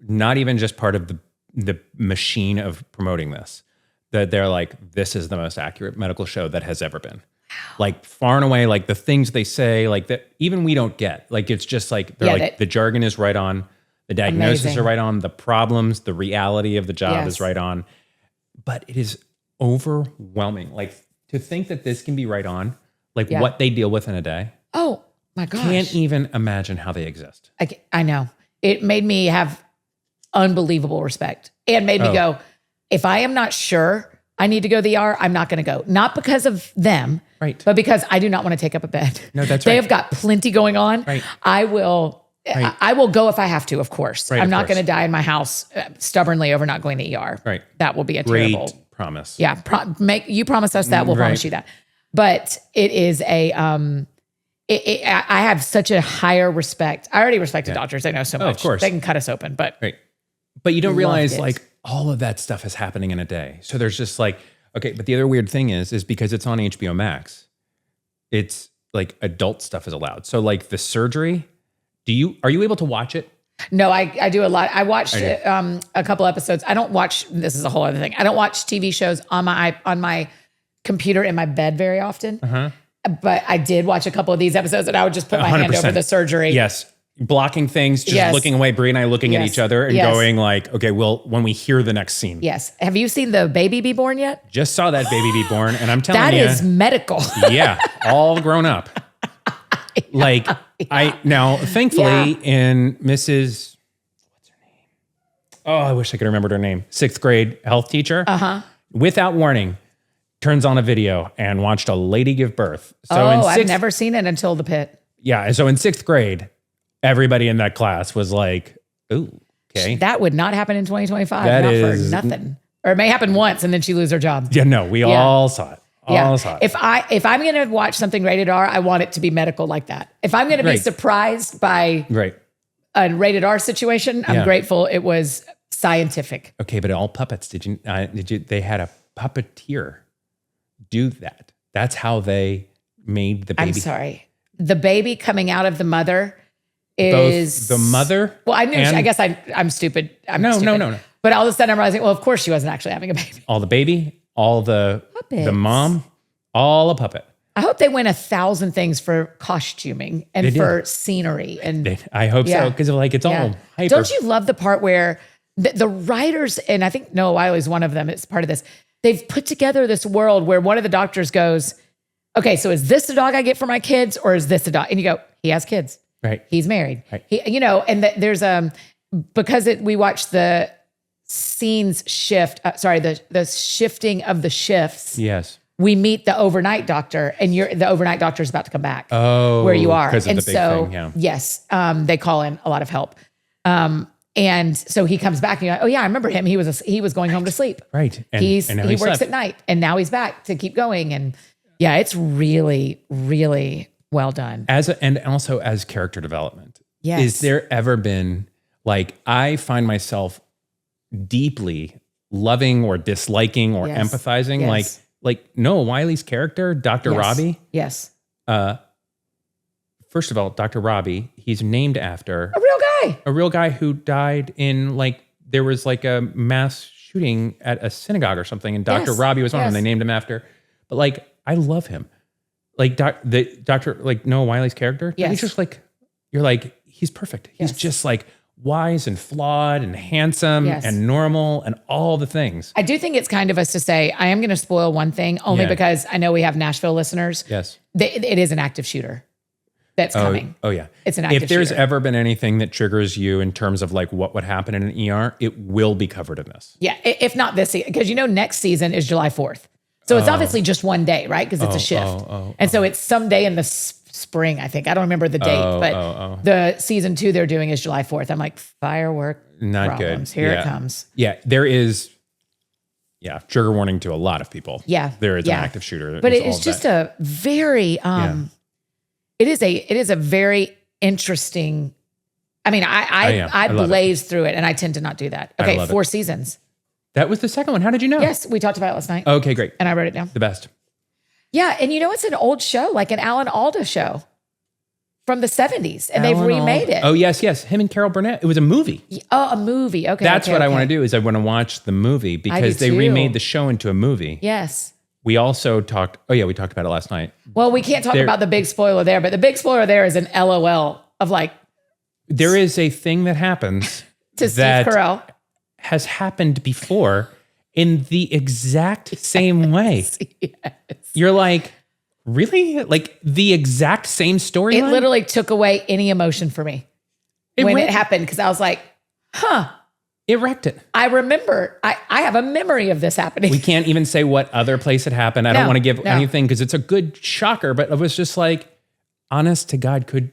not even just part of the machine of promoting this, that they're like, this is the most accurate medical show that has ever been. Like far and away, like the things they say, like that even we don't get. Like it's just like they're like the jargon is right on, the diagnoses are right on, the problems, the reality of the job is right on. But it is overwhelming. Like to think that this can be right on, like what they deal with in a day. Oh my gosh. Can't even imagine how they exist. I know. It made me have unbelievable respect and made me go, if I am not sure I need to go to the ER, I'm not going to go. Not because of them, right? But because I do not want to take up a bed. No, that's they right. have got plenty going on. Right. I will go if I have to, of course. Right, I'm not going to die in my house stubbornly over not going to ER. Right. That will be a Great terrible promise. Yeah. You promise us that. We'll promise you that. But it is I have such a higher respect. I already respect the doctors. They know so much. Of course. They can cut us open, but. Right. But you don't realize it. like all of that stuff is happening in a day. So there's just like, okay, but the other weird thing is because it's on HBO Max, it's like adult stuff is allowed. So like the surgery, are you able to watch it? No, I do a lot. I watched a couple episodes. I don't watch, this is a whole other thing. I don't watch TV shows on my computer in my bed very often. But I did watch a couple of these episodes and I would just put my hand 100%. over the surgery. Yes. Blocking things, just looking away, Brie and I looking at each other and going like, okay, well, when we hear the next scene. Yes. Have you seen the baby be born yet? Just saw that baby be born and I'm telling you. That is medical. Yeah. All grown up. Like now, thankfully in Mrs. What's her name? Oh, I wish I could remember her name. 6th grade health teacher. Without warning, turns on a video and watched a lady give birth. So I've never seen it until the pit. Yeah. And so in 6th grade, everybody in that class was like, ooh, okay. That would not happen in 2025. That not is for nothing. Or it may happen once and then she lose her job. Yeah, no, we all saw it. All saw it. If I'm going to watch something rated R, I want it to be medical like that. If I'm going to be surprised by a rated R situation, I'm grateful it was scientific. Okay, but all puppets. Did you? They had a puppeteer do that. That's how they made the baby. I'm sorry. The baby coming out of the mother is both the mother. Well, I knew. I guess I'm stupid. No. But all of a sudden, I'm realizing, well, of course, she wasn't actually having a baby. All the baby, all the mom, all a puppet. I hope they win 1,000 things for costuming and for scenery. And I hope so because like it's all hyper. Don't you love the part where the writers, and I think Noah Wiley is one of them, it's part of this. They've put together this world where one of the doctors goes, okay, so is this the dog I get for my kids or is this a dog? And you go, he has kids. Right. He's married. Right. And there's because we watched the scenes shift, the shifting of the shifts. Yes. We meet the overnight doctor and the overnight doctor is about to come back where you are. Because of and the big so, thing, yeah. yes, they call in a lot of help. And so he comes back and you're like, oh yeah, I remember him. He was going home to sleep. Right. And He now works slept. at night and now he's back to keep going. And yeah, it's really, really well done. And also as character development. Yes. Is there ever been like, I find myself deeply loving or disliking or empathizing like Noah Wiley's character, Dr. Robbie. Yes. First of all, Dr. Robbie, he's named after A real guy who died in there was like a mass shooting at a synagogue or something. And Dr. Robbie was one of them. They named him after, but I love him. Noah Wiley's character. Yes. He's just you're he's perfect. He's just wise and flawed and handsome and normal and all the things. I do think it's kind of us to say, I am going to spoil one thing only because I know we have Nashville listeners. Yes. It is an active shooter that's coming. Oh yeah. It's an active If there's shooter. ever been anything that triggers you in terms of what would happen in an ER, it will be covered in this. Yeah. If not this season, because next season is July 4th. So it's obviously just one day, right? Because it's a shift. And so it's someday in the spring, I think. I don't remember the date, but the season 2 they're doing is July 4th. I'm like, firework Not problems. good. Here it comes. Yeah, there is. Yeah, trigger warning to a lot of people. Yeah. There is Yeah. an active shooter. But It's it is all just that. a very, it is a very interesting. I mean, I love it. blaze through it, and I tend to not do that. Okay, love it. 4 seasons. That was the second one. How did you know? Yes, we talked about it last night, Okay, great. and I wrote it down. The best. Yeah, and it's an old show, like an Alan Alda show from the 70s, and they've Alan remade Alda. it. Oh, yes. Him and Carol Burnett. It was a movie. Oh, a movie. Okay, That's okay, what I okay. want to do is I want to watch the movie because they too. remade the show into a movie. Yes. We also talked. Oh, yeah, we talked about it last night. Well, we can't talk about the big spoiler there, but the big spoiler there is an LOL of like There is a thing that happens to Steve that Carell. has happened before in the exact same way. Yes. You're like, really? Like the exact same story? It literally took away any emotion for me when it happened because I was like, huh. It wrecked it. I remember, I have a memory of this happening. We can't even say what other place it happened. I don't want to give anything because it's a good shocker, but it was just like, honest to God, could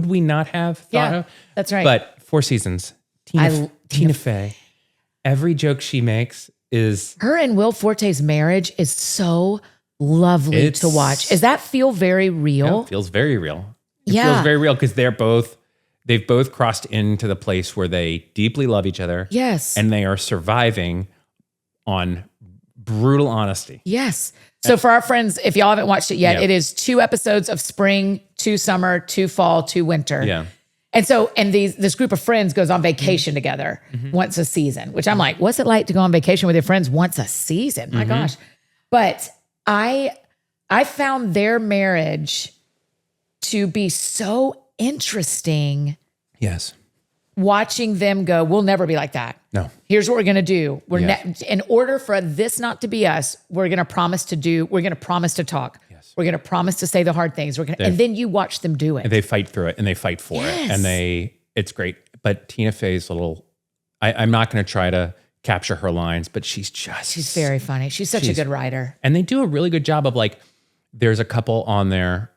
we not have thought of? That's right. But 4 seasons, Tina Fey, every joke she makes is... Her and Will Forte's marriage is so lovely to watch. Does that feel very real? It feels very real. It Yeah. feels very real because they've both crossed into the place where they deeply love each other. Yes. And they are surviving on brutal honesty. Yes. So for our friends, if y'all haven't watched it yet, Yeah. it is 2 episodes of spring, 2 summer, 2 fall, 2 winter. Yeah. And so, this group of friends goes on vacation together once a season, which I'm like, what's it like to go on vacation with your friends once a season? My gosh. But I found their marriage to be so interesting. Yes. Watching them go, we'll never be like that. No. Here's what we're going to do. Yes. In order for this not to be us, we're going to promise to talk. Yes. We're going to promise to say the hard things. And then you watch them do it. And they fight through it and they fight for it. And it's great. But Tina Fey's I'm not going to try to capture her lines, but she's very funny. She's such a good writer. And they do a really good job of there's a couple on there,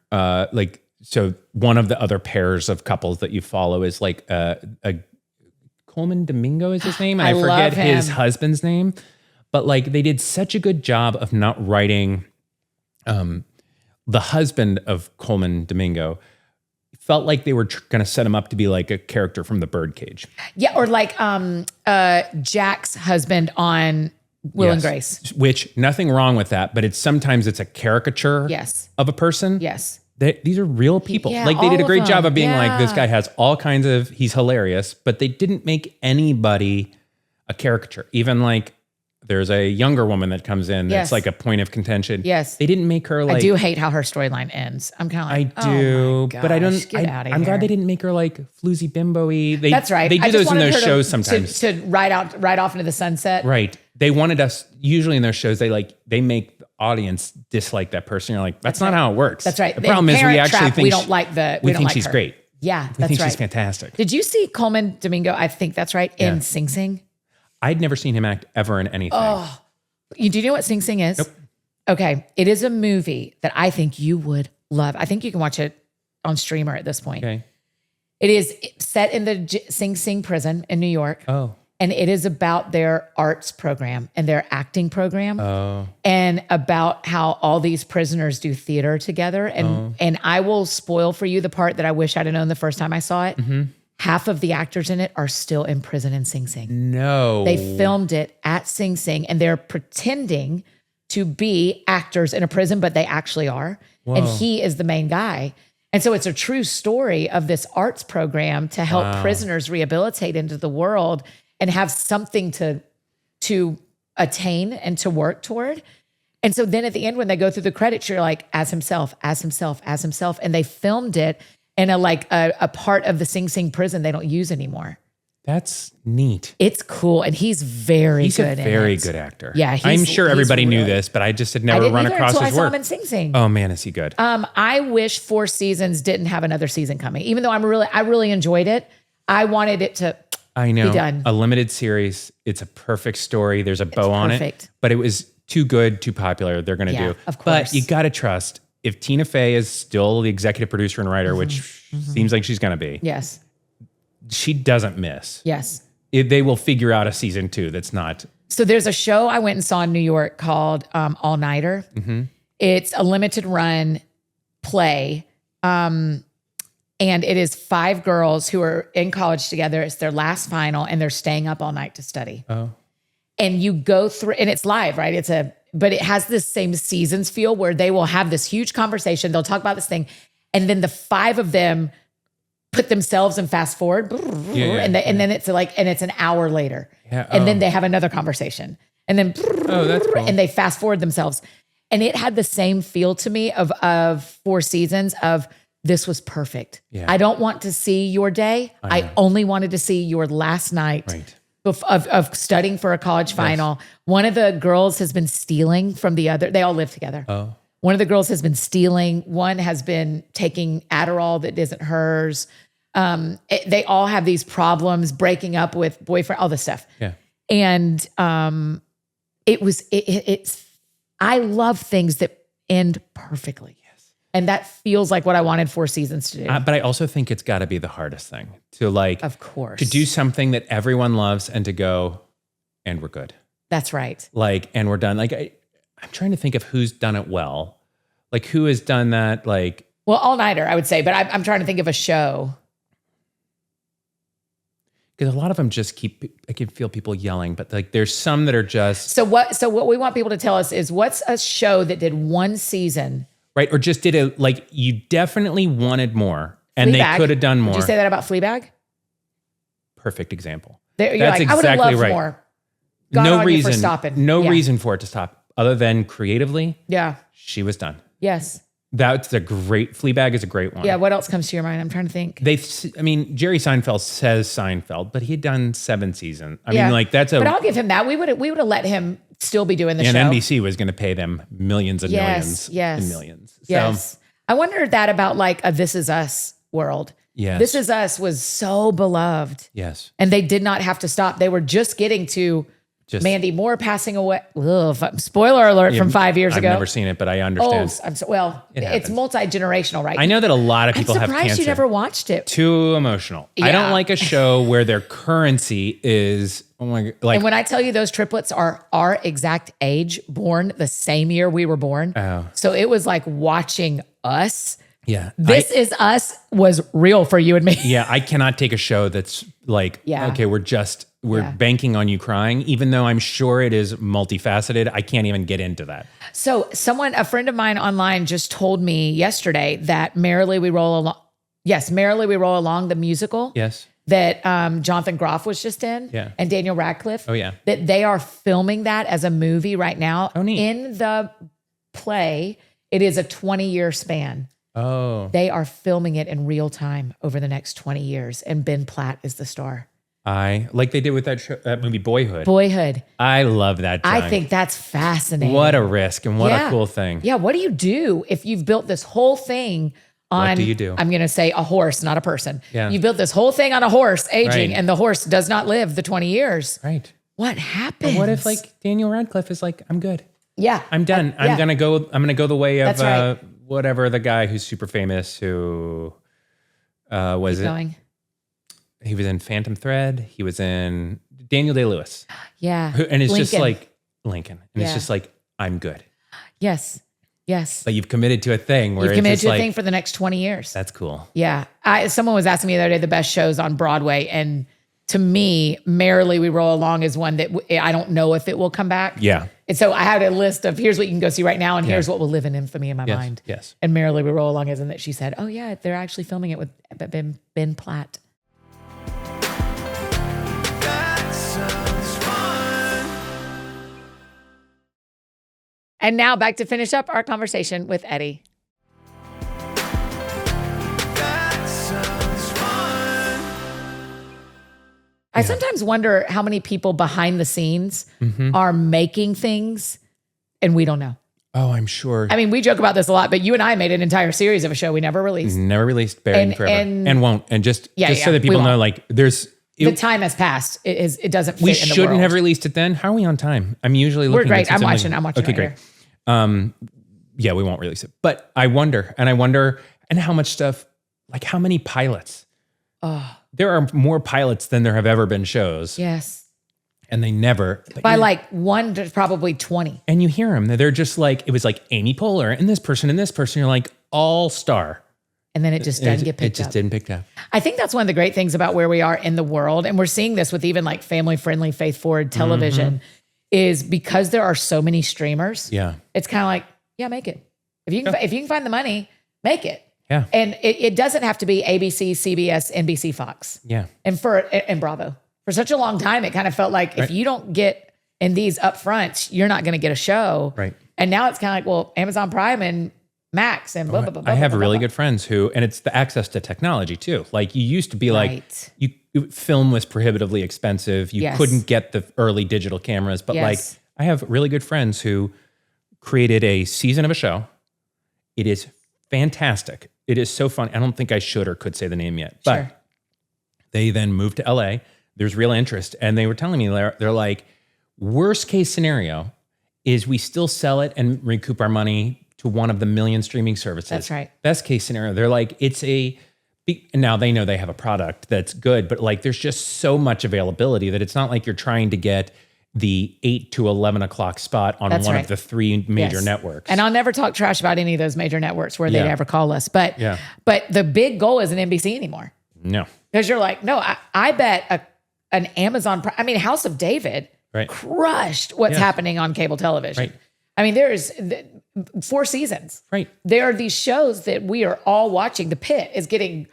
so one of the other pairs of couples that you follow is a Coleman Domingo is his name. And I forget his husband's name, but they did such a good job of not writing, the husband of Coleman Domingo felt like they were going to set him up to be like a character from The Birdcage. Yeah. Or Jack's husband on Will and Grace. Which nothing wrong with that, but sometimes it's a caricature of a person. Yes. These are real people. Yeah, they did a all great of job them. of being Yeah. this guy has all kinds of, he's hilarious, but they didn't make anybody a caricature. Even there's a younger woman that comes in that's a point of contention. Yes. They didn't make her I do hate how her storyline ends. I'm kind of I do, oh my gosh, but I don't, get out of I'm here. glad they didn't make her floozy bimbo-y. That's right. They do I just those in wanted those her shows sometimes. to ride off into the sunset. Right. They wanted us, usually in their shows, they make the audience dislike that person. You're like, that's not how it works. That's right. The problem is we actually think we don't like we think like she's her. great. Yeah, We that's think right. she's fantastic. Did you see Coleman Domingo? I think that's right. In Sing Sing. I'd never seen him act ever in anything. Oh, do you know what Sing Sing is? Nope. Okay, it is a movie that I think you would love. I think you can watch it on Streamer at this point. Okay. It is set in the Sing Sing prison in New York. Oh. And it is about their arts program and their acting program. Oh. And about how all these prisoners do theater together. And I will spoil for you the part that I wish I'd have known the first time I saw it. Mm-hmm. Half of the actors in it are still in prison in Sing Sing. No. They filmed it at Sing Sing and they're pretending to be actors in a prison, but they actually are. Whoa. And he is the main guy. And so it's a true story of this arts program to help prisoners rehabilitate into the world and have something to attain and to work toward. And so then at the end, when they go through the credits, you're like, as himself. And they filmed it in a part of the Sing Sing prison they don't use anymore. That's neat. It's cool. And he's very He's good. a very good actor. Yeah. I'm sure everybody knew really- this, but I just had I never didn't run either across until his I saw work. him in Sing Sing. Oh man, is he good? I wish 4 seasons didn't have another season coming. Even though I really enjoyed it. I wanted it to I know. be done. A limited series. It's a perfect story. There's a bow on it. perfect. But it was too good, too popular. They're going to Yeah, do. of But course. you got to trust if Tina Fey is still the executive producer and writer, which seems like she's going to be. Yes. She doesn't miss. Yes. They will figure out a season 2 that's not So there's a show I went and saw in New York called All Nighter. It's a limited run play. And it is 5 girls who are in college together. It's their last final and they're staying up all night to study. Oh. And you go through, and it's live, right? But it has this same Seasons feel where they will have this huge conversation. They'll talk about this thing. And then the 5 of them put themselves in fast forward. And then it's and it's an hour later. Yeah. And then they have another conversation. And then, that's cool. and they fast forward themselves. And it had the same feel to me of 4 seasons of this was perfect. Yeah. I don't want to see your day. I only wanted to see your last night. Right. Of studying for a college final. One of the girls has been stealing from the other. They all live together. Oh. One of the girls has been stealing. One has been taking Adderall that isn't hers. They all have these problems, breaking up with boyfriend, all this stuff. Yeah. And it's I love things that end perfectly. And that feels like what I wanted 4 seasons to do. But I also think it's got to be the hardest thing to Of course. to do something that everyone loves and to go, and we're good. That's right. And we're done. I'm trying to think of who's done it well. Who has done that? Well, All Nighter, I would say, but I'm trying to think of a show. Because a lot of them just I can feel people yelling, but there's some that are just. So what we want people to tell us is what's a show that did 1 season. Right. Or just did you definitely wanted more and Fleabag. They could have done more. Did you say that about Fleabag? Perfect example. You're That's like, I would have exactly loved right. more. God No on you reason. for stopping. No Yeah. reason for it to stop other than creatively. Yeah. She was done. Yes. That's a great. Fleabag is a great one. Yeah. What else comes to your mind? I'm trying to think. Jerry Seinfeld says Seinfeld, but he had done 7 seasons. I Yeah. mean, that's a. But I'll give him that. We would have let him still be doing the and show. NBC was going to pay them millions and millions and millions. So, Yes. I wonder that about a This Is Us world. Yes. This Is Us was so beloved. Yes. And they did not have to stop. They were just getting to Just Mandy Moore passing away. Ugh, spoiler alert from 5 years ago. I've never seen it, but I understand. It's happens. multi-generational, right? I know that a lot of people I'm have surprised cancer. you never watched it. Too emotional. I Yeah. don't like a show where their currency is And when I tell you those triplets are our exact age, born the same year we were born. Oh. So it was like watching us. yeah. This Is Us was real for you and me. Yeah, I cannot take a show that's Yeah. okay, we're Yeah. banking on you crying, even though I'm sure it is multifaceted. I can't even get into that. So a friend of mine online just told me yesterday that Merrily We Roll Along. Yes, Merrily We Roll Along, the musical. Yes. That Jonathan Groff was just in. Yeah. And Daniel Radcliffe. Oh, yeah. That they are filming that as a movie right now. Oh, neat. In the play, it is a 20-year span. Oh. They are filming it in real time over the next 20 years. And Ben Platt is the star. Like they did with that movie Boyhood. Boyhood. I love that. I giant. think that's fascinating. What a risk and what a cool thing. Yeah. What do you do if you've built this whole thing on, What do you do? I'm going to say a horse, not a person. Yeah. You built this whole thing on a horse aging Right. and the horse does not live the 20 years. Right. What happens? What if Daniel Radcliffe is I'm good. Yeah. I'm done. Yeah. I'm gonna go the way of That's right. whatever the guy who's super famous who was Keep it? going. He was in Phantom Thread. He was in Daniel Day-Lewis. Yeah. And it's just Lincoln. Lincoln. And Yeah. it's just I'm good. Yes. Yes. But you've committed to a thing where You've it's committed just to a thing for the next 20 years. that's cool. Yeah. Someone was asking me the other day the best shows on Broadway. And to me, Merrily We Roll Along is one that I don't know if it will come back. Yeah. And so I had a list of here's what you can go see right now, and here's what will live in infamy in my Yes. mind. Yes. And Merrily We Roll Along isn't that she said, oh yeah, they're actually filming it with Ben Platt. That sounds fun. And now back to finish up our conversation with Eddie. That sounds fun. I sometimes wonder how many people behind the scenes are making things and we don't know. Oh, I'm sure. I mean, we joke about this a lot, but you and I made an entire series of a show we never released. Never released Buried And- Forever. and- And won't. And just Yeah, so yeah, that people we know, won't. there's The time has passed. It doesn't fit we in the shouldn't world. have released it then. How are we on time? I'm usually looking. great. at I'm something- watching Okay, right great. Yeah, we won't release it. But I wonder, and how much stuff, how many pilots? Oh, There are more pilots than there have ever been shows. yes. And they never. By like 1 to probably 20. And you hear them. They're just like, it was like Amy Poehler and this person and this person. You're like, all star. And then it just doesn't get picked up. It just didn't pick up. I think that's one of the great things about where we are in the world. And we're seeing this with even like family-friendly, faith-forward television is because there are so many streamers. Yeah. It's kind of like, yeah, make it. If you can find the money, make it. Yeah. And it doesn't have to be ABC, CBS, NBC, Fox. Yeah. And Bravo. For such a long time, it kind of felt like if you don't get in these upfronts, you're not going to get a show. Right. And now it's kind of like, well, Amazon Prime and Max and blah, blah, blah, blah. I have blah, really blah. good friends who, and it's the access to technology too. Like you used to be like, film was prohibitively expensive. You couldn't get the early digital cameras, but like I have really good friends who created a season of a show. It is fantastic. It is so fun. I don't think I should or could say the name yet, but they then moved to LA. There's real interest. And they were telling me, they're like, worst case scenario is we still sell it and recoup our money to one of the million streaming services. That's right. Best case scenario. They're like, now they know they have a product that's good, but like there's just so much availability that it's not like you're trying to get the 8 to 11 o'clock spot on one of the 3 major networks. And I'll never talk trash about any of those major networks where they'd ever call us. But the big goal isn't NBC anymore. No. Because you're like, no, I bet an Amazon, House of David crushed what's happening on cable television. Right. I mean, there's 4 seasons. Right. There are these shows that we are all watching. The Pit is getting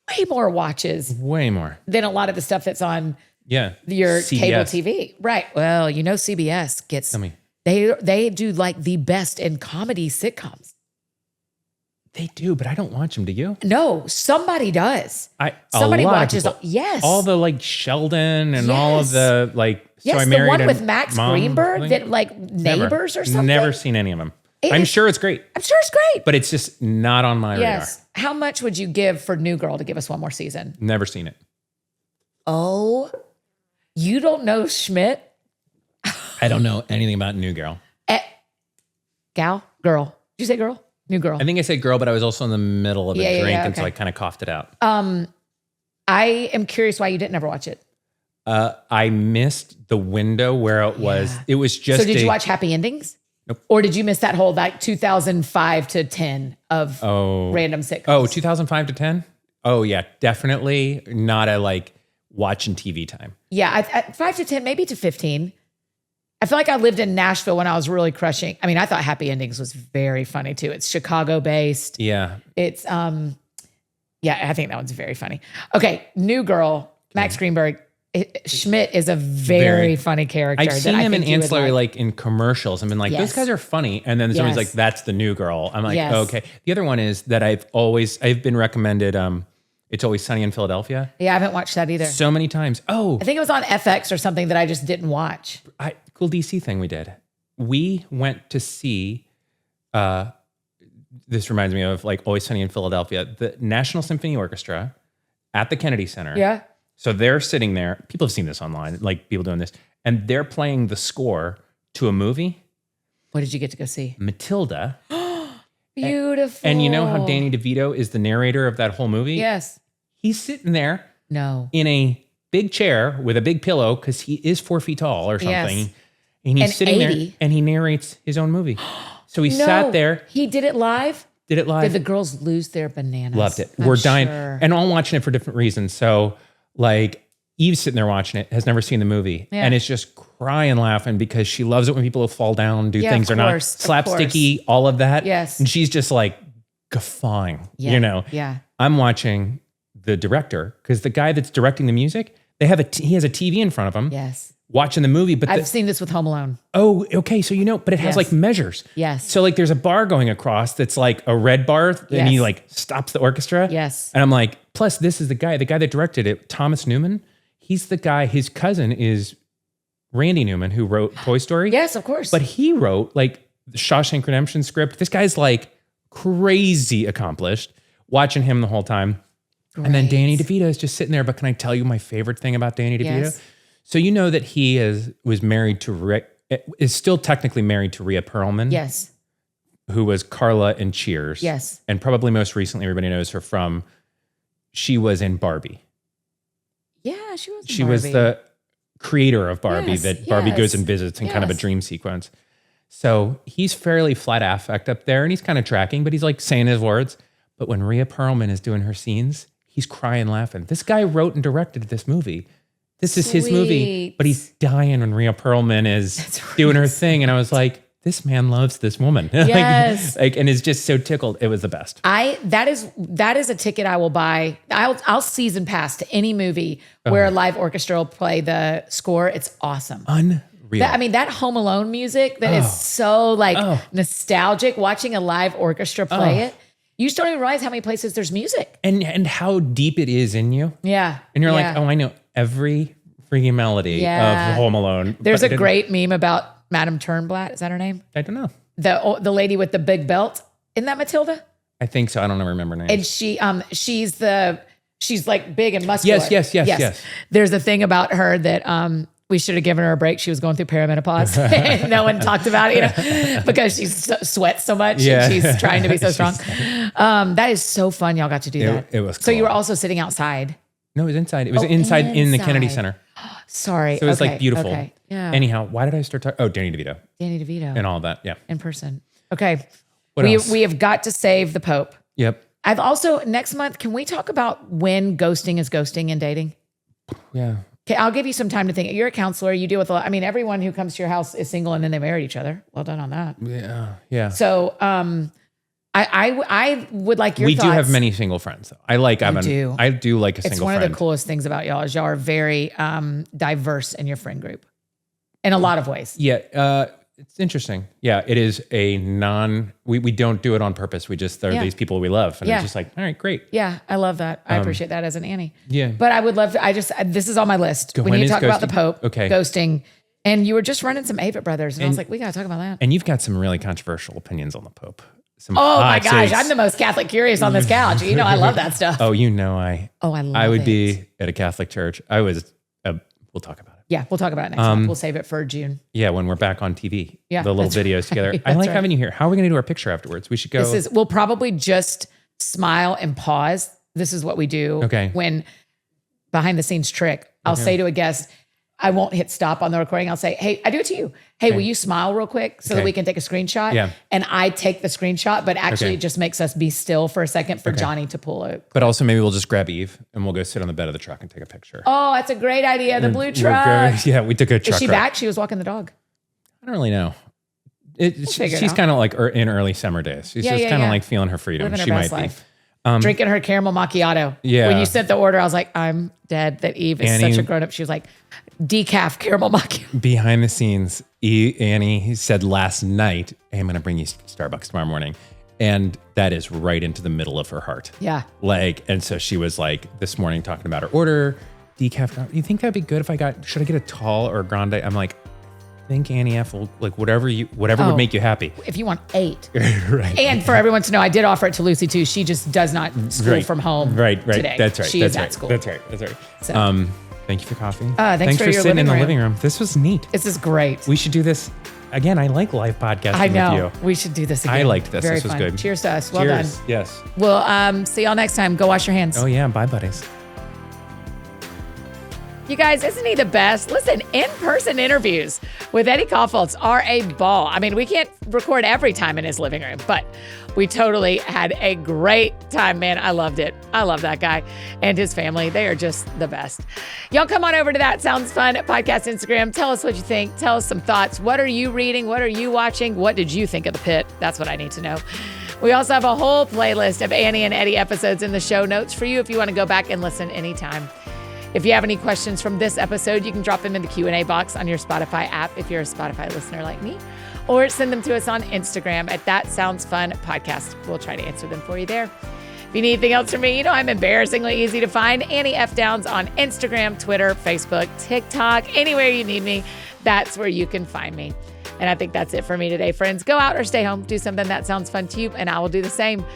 way more watches. Way more. Than a lot of the stuff that's on your CBS. cable TV. Right. Well, CBS gets, Tell me. They do like the best in comedy sitcoms. They do, but I don't watch them. Do you? No, somebody does. Somebody watches. people, yes. All the like Sheldon and all of the like. Yes, so I the married one a with Max mom Greenberg thing? that like Neighbors or something. Never seen any of them. I'm sure it's great. I'm sure it's great. But it's just not on my radar. How much would you give for New Girl to give us one more season? Never seen it. Oh, you don't know Schmidt? I don't know anything about New Girl. Girl. Did you say girl? New Girl. I think I said girl, but I was also in the middle of a drink, and so I kind of coughed it out. I am curious why you didn't ever watch it. I missed the window where it was. It was just. So did you watch Happy Endings? Nope. Or did you miss that whole like 2005 to 10 of random sitcoms? Oh, 2005 to 10? Oh yeah, definitely not a like watching TV time. Yeah, 5 to 10, maybe to 15. I feel like I lived in Nashville when I was really crushing. I mean, I thought Happy Endings was very funny too. It's Chicago based. Yeah. It's I think that one's very funny. Okay, New Girl, Max Greenberg. Schmidt is a very funny character. I've seen him in ancillary, like in commercials. I've been like, those guys are funny. And then somebody's like, that's the New Girl. I'm like, okay. The other one is that I've been recommended, It's Always Sunny in Philadelphia. Yeah, I haven't watched that either. So many times. Oh. I think it was on FX or something that I just didn't watch. Cool DC thing we did. We went to see, this reminds me of like Always Sunny in Philadelphia, the National Symphony Orchestra at the Kennedy Center. Yeah. So they're sitting there. People have seen this online, like people doing this, and they're playing the score to a movie. What did you get to go see? Matilda. Beautiful. And you know how Danny DeVito is the narrator of that whole movie? Yes. He's sitting there in a big chair with a big pillow because he is 4 feet tall or something. Yes. And he's sitting there and he narrates his own movie. So he sat there. He did it live? Did it live. Did the girls lose their bananas? Loved it. I'm We're dying. sure. And all watching it for different reasons. So like Eve's sitting there watching it, has never seen the movie. Yeah. And is just crying, laughing because she loves it when people fall down, do things or not. Slapsticky, all of that. Yes. And she's just like guffawing, you know? Yeah. I'm watching the director because the guy that's directing the music, he has a TV in front of him. Yes. Watching the movie, but I've seen this with Home Alone. Oh, okay. So but it has like measures. Yes. So like there's a bar going across that's like a red bar and he like stops the orchestra. Yes. And I'm like, plus this is the guy that directed it, Thomas Newman. He's the guy, his cousin is Randy Newman who wrote Toy Story. Yes, of course. But he wrote like the Shawshank Redemption script. This guy's like crazy accomplished. Watching him the whole time. Great. And then Danny DeVito is just sitting there. But can I tell you my favorite thing about Danny DeVito? Yes. So you know that he was married to is still technically married to Rhea Perlman. Yes. Who was Carla in Cheers. Yes. And probably most recently, everybody knows her from, she was in Barbie. Yeah, she was in She Barbie. was the creator of Barbie Yes, that Barbie yes, goes and visits in kind of a yes. dream sequence. So he's fairly flat affect up there and he's kind of tracking, but he's like saying his words. But when Rhea Perlman is doing her scenes, he's crying, laughing. This guy wrote and directed this movie. This is his movie, but he's dying when Rhea Perlman is doing her thing. And I was like, this man loves this woman. Yes. and is just so tickled. It was the best. That is a ticket I will buy. I'll season pass to any movie where a live orchestra will play the score. It's awesome. Unreal. That Home Alone music that is so nostalgic. Watching a live orchestra play it, you just don't even realize how many places there's music and how deep it is in you. Yeah, And you're like, oh, I know every freaking melody of Home Alone. There's a great meme about Madame Turnblat. Is that her name? I don't know. The lady with the big belt. Isn't that Matilda? I think so. I don't remember her name. And she's like big and muscular. Yes. There's a thing about her that we should have given her a break. She was going through perimenopause. And no one talked about it, because she sweats so much and she's trying to be so strong. That is so fun. Y'all got to do that. It was cool. So you were also sitting outside. No, it was inside. It was inside in the Kennedy Center. Sorry. So it was like beautiful. Okay. Yeah. Anyhow, why did I start talking? Oh, Danny DeVito. Danny DeVito. And all of that. Yeah. In person. Okay. What else? We have got to save the Pope. Yep. I've also, next month, can we talk about when ghosting is ghosting in dating? Yeah. Okay, I'll give you some time to think. You're a counselor. You deal with a lot. I mean, everyone who comes to your house is single and then they married each other. Well done on that. Yeah. Yeah. So I would like your thoughts. We do have many single friends, though. I do like a It's single friend. one of the coolest things about y'all is y'all are very diverse in your friend group in a lot of ways. Yeah. It's interesting. Yeah. It is we don't do it on purpose. We just, there are these people we love. And it's just like, all right, great. Yeah. I love that. I appreciate that as an Annie. Yeah. But I would love to, this is on my list. We need to talk about the Pope. Okay. Ghosting. And you were just running some Avett Brothers. And I was like, we got to talk about that. And you've got some really controversial opinions on the Pope. Oh my gosh, I'm the most Catholic curious on this couch. You know, I love that stuff. Oh, you know, I would it. be at a Catholic church. We'll talk about it. Yeah, we'll talk about it next month. We'll save it for June. Yeah, when we're back on TV. Yeah, the little that's videos together. right. I like That's having you here. How are we going to do our picture afterwards? We should go. We'll probably just smile and pause. This is what we do. Okay. When behind the scenes trick, I'll say to a guest, I won't hit stop on the recording. I'll say, hey, I do it to you. Hey, will you smile real quick so that we can take a screenshot? Yeah. And I take the screenshot, but actually it just makes us be still for a second for Johnny to pull it. But also maybe we'll just grab Eve and we'll go sit on the bed of the truck and take a picture. Oh, that's a great idea. The blue We'll truck. go- we took a truck Is she ride. back? She was walking the dog. I don't really know. figure it She's out. kind of like in early summer days. She's just kind of like feeling her freedom. Living her She best might life. be. Drinking her caramel macchiato. Yeah. When you sent the order, I was like, I'm dead that Eve is Annie- such a grown up. She was like, decaf caramel macchiato. Behind the scenes, Annie said last night, hey, I'm going to bring you Starbucks tomorrow morning. And that is right into the middle of her heart. Yeah. And so she was like this morning talking about her order, decaf. You think that'd be good if should I get a tall or a grande? I'm like, I think Annie F will whatever would make you happy. If you want 8. Right. And for everyone to know, I did offer it to Lucy too. She just does not school from home. Right. Today. That's right. She That's is right. at school. That's right. So. Thank you for coffee. Thanks for your sitting in the living living room. This was neat. This is great. We should do this again. I like live podcasting I know. with you. We should do this again. I liked this. Very This was fun. good. Cheers to us. Well Cheers. done. Yes. We'll see y'all next time. Go wash your hands. Oh yeah. Bye, buddies. You guys, isn't he the best? Listen, in-person interviews with Eddie Kaufholz are a ball. I mean, we can't record every time in his living room, but we totally had a great time, man. I loved it. I love that guy and his family. They are just the best. Y'all come on over to That Sounds Fun podcast Instagram. Tell us what you think. Tell us some thoughts. What are you reading? What are you watching? What did you think of The Pit? That's what I need to know. We also have a whole playlist of Annie and Eddie episodes in the show notes for you if you want to go back and listen anytime. If you have any questions from this episode, you can drop them in the Q&A box on your Spotify app if you're a Spotify listener like me, or send them to us on Instagram at That Sounds Fun Podcast. We'll try to answer them for you there. If you need anything else from me, you know I'm embarrassingly easy to find. Annie F. Downs on Instagram, Twitter, Facebook, TikTok, anywhere you need me, that's where you can find me. And I think that's it for me today, friends. Go out or stay home, do something that sounds fun to you, and I will do the same.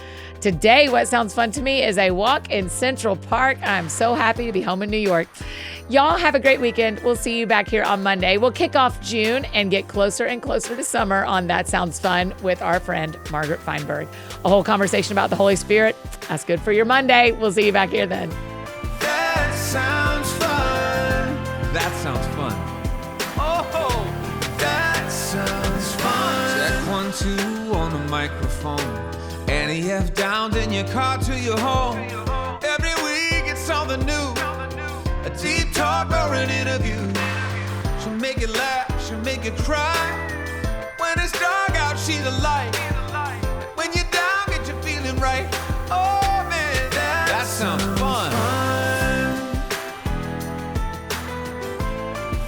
Today, what sounds fun to me is a walk in Central Park. I'm so happy to be home in New York. Y'all have a great weekend. We'll see you back here on Monday. We'll kick off June and get closer and closer to summer on That Sounds Fun with our friend, Margaret Feinberg. A whole conversation about the Holy Spirit. That's good for your Monday. We'll see you back here then. That sounds fun. That sounds fun. two on the microphone. Annie F. Downs in your car to your home. Every week it's something new, a deep talk or an interview. She'll make you laugh, she'll make you cry. When it's dark out, she's a light. When you're down, get you feeling right. Oh man, that sounds fun.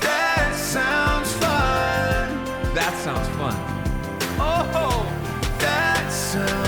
That sounds fun. That sounds fun. Oh, that sounds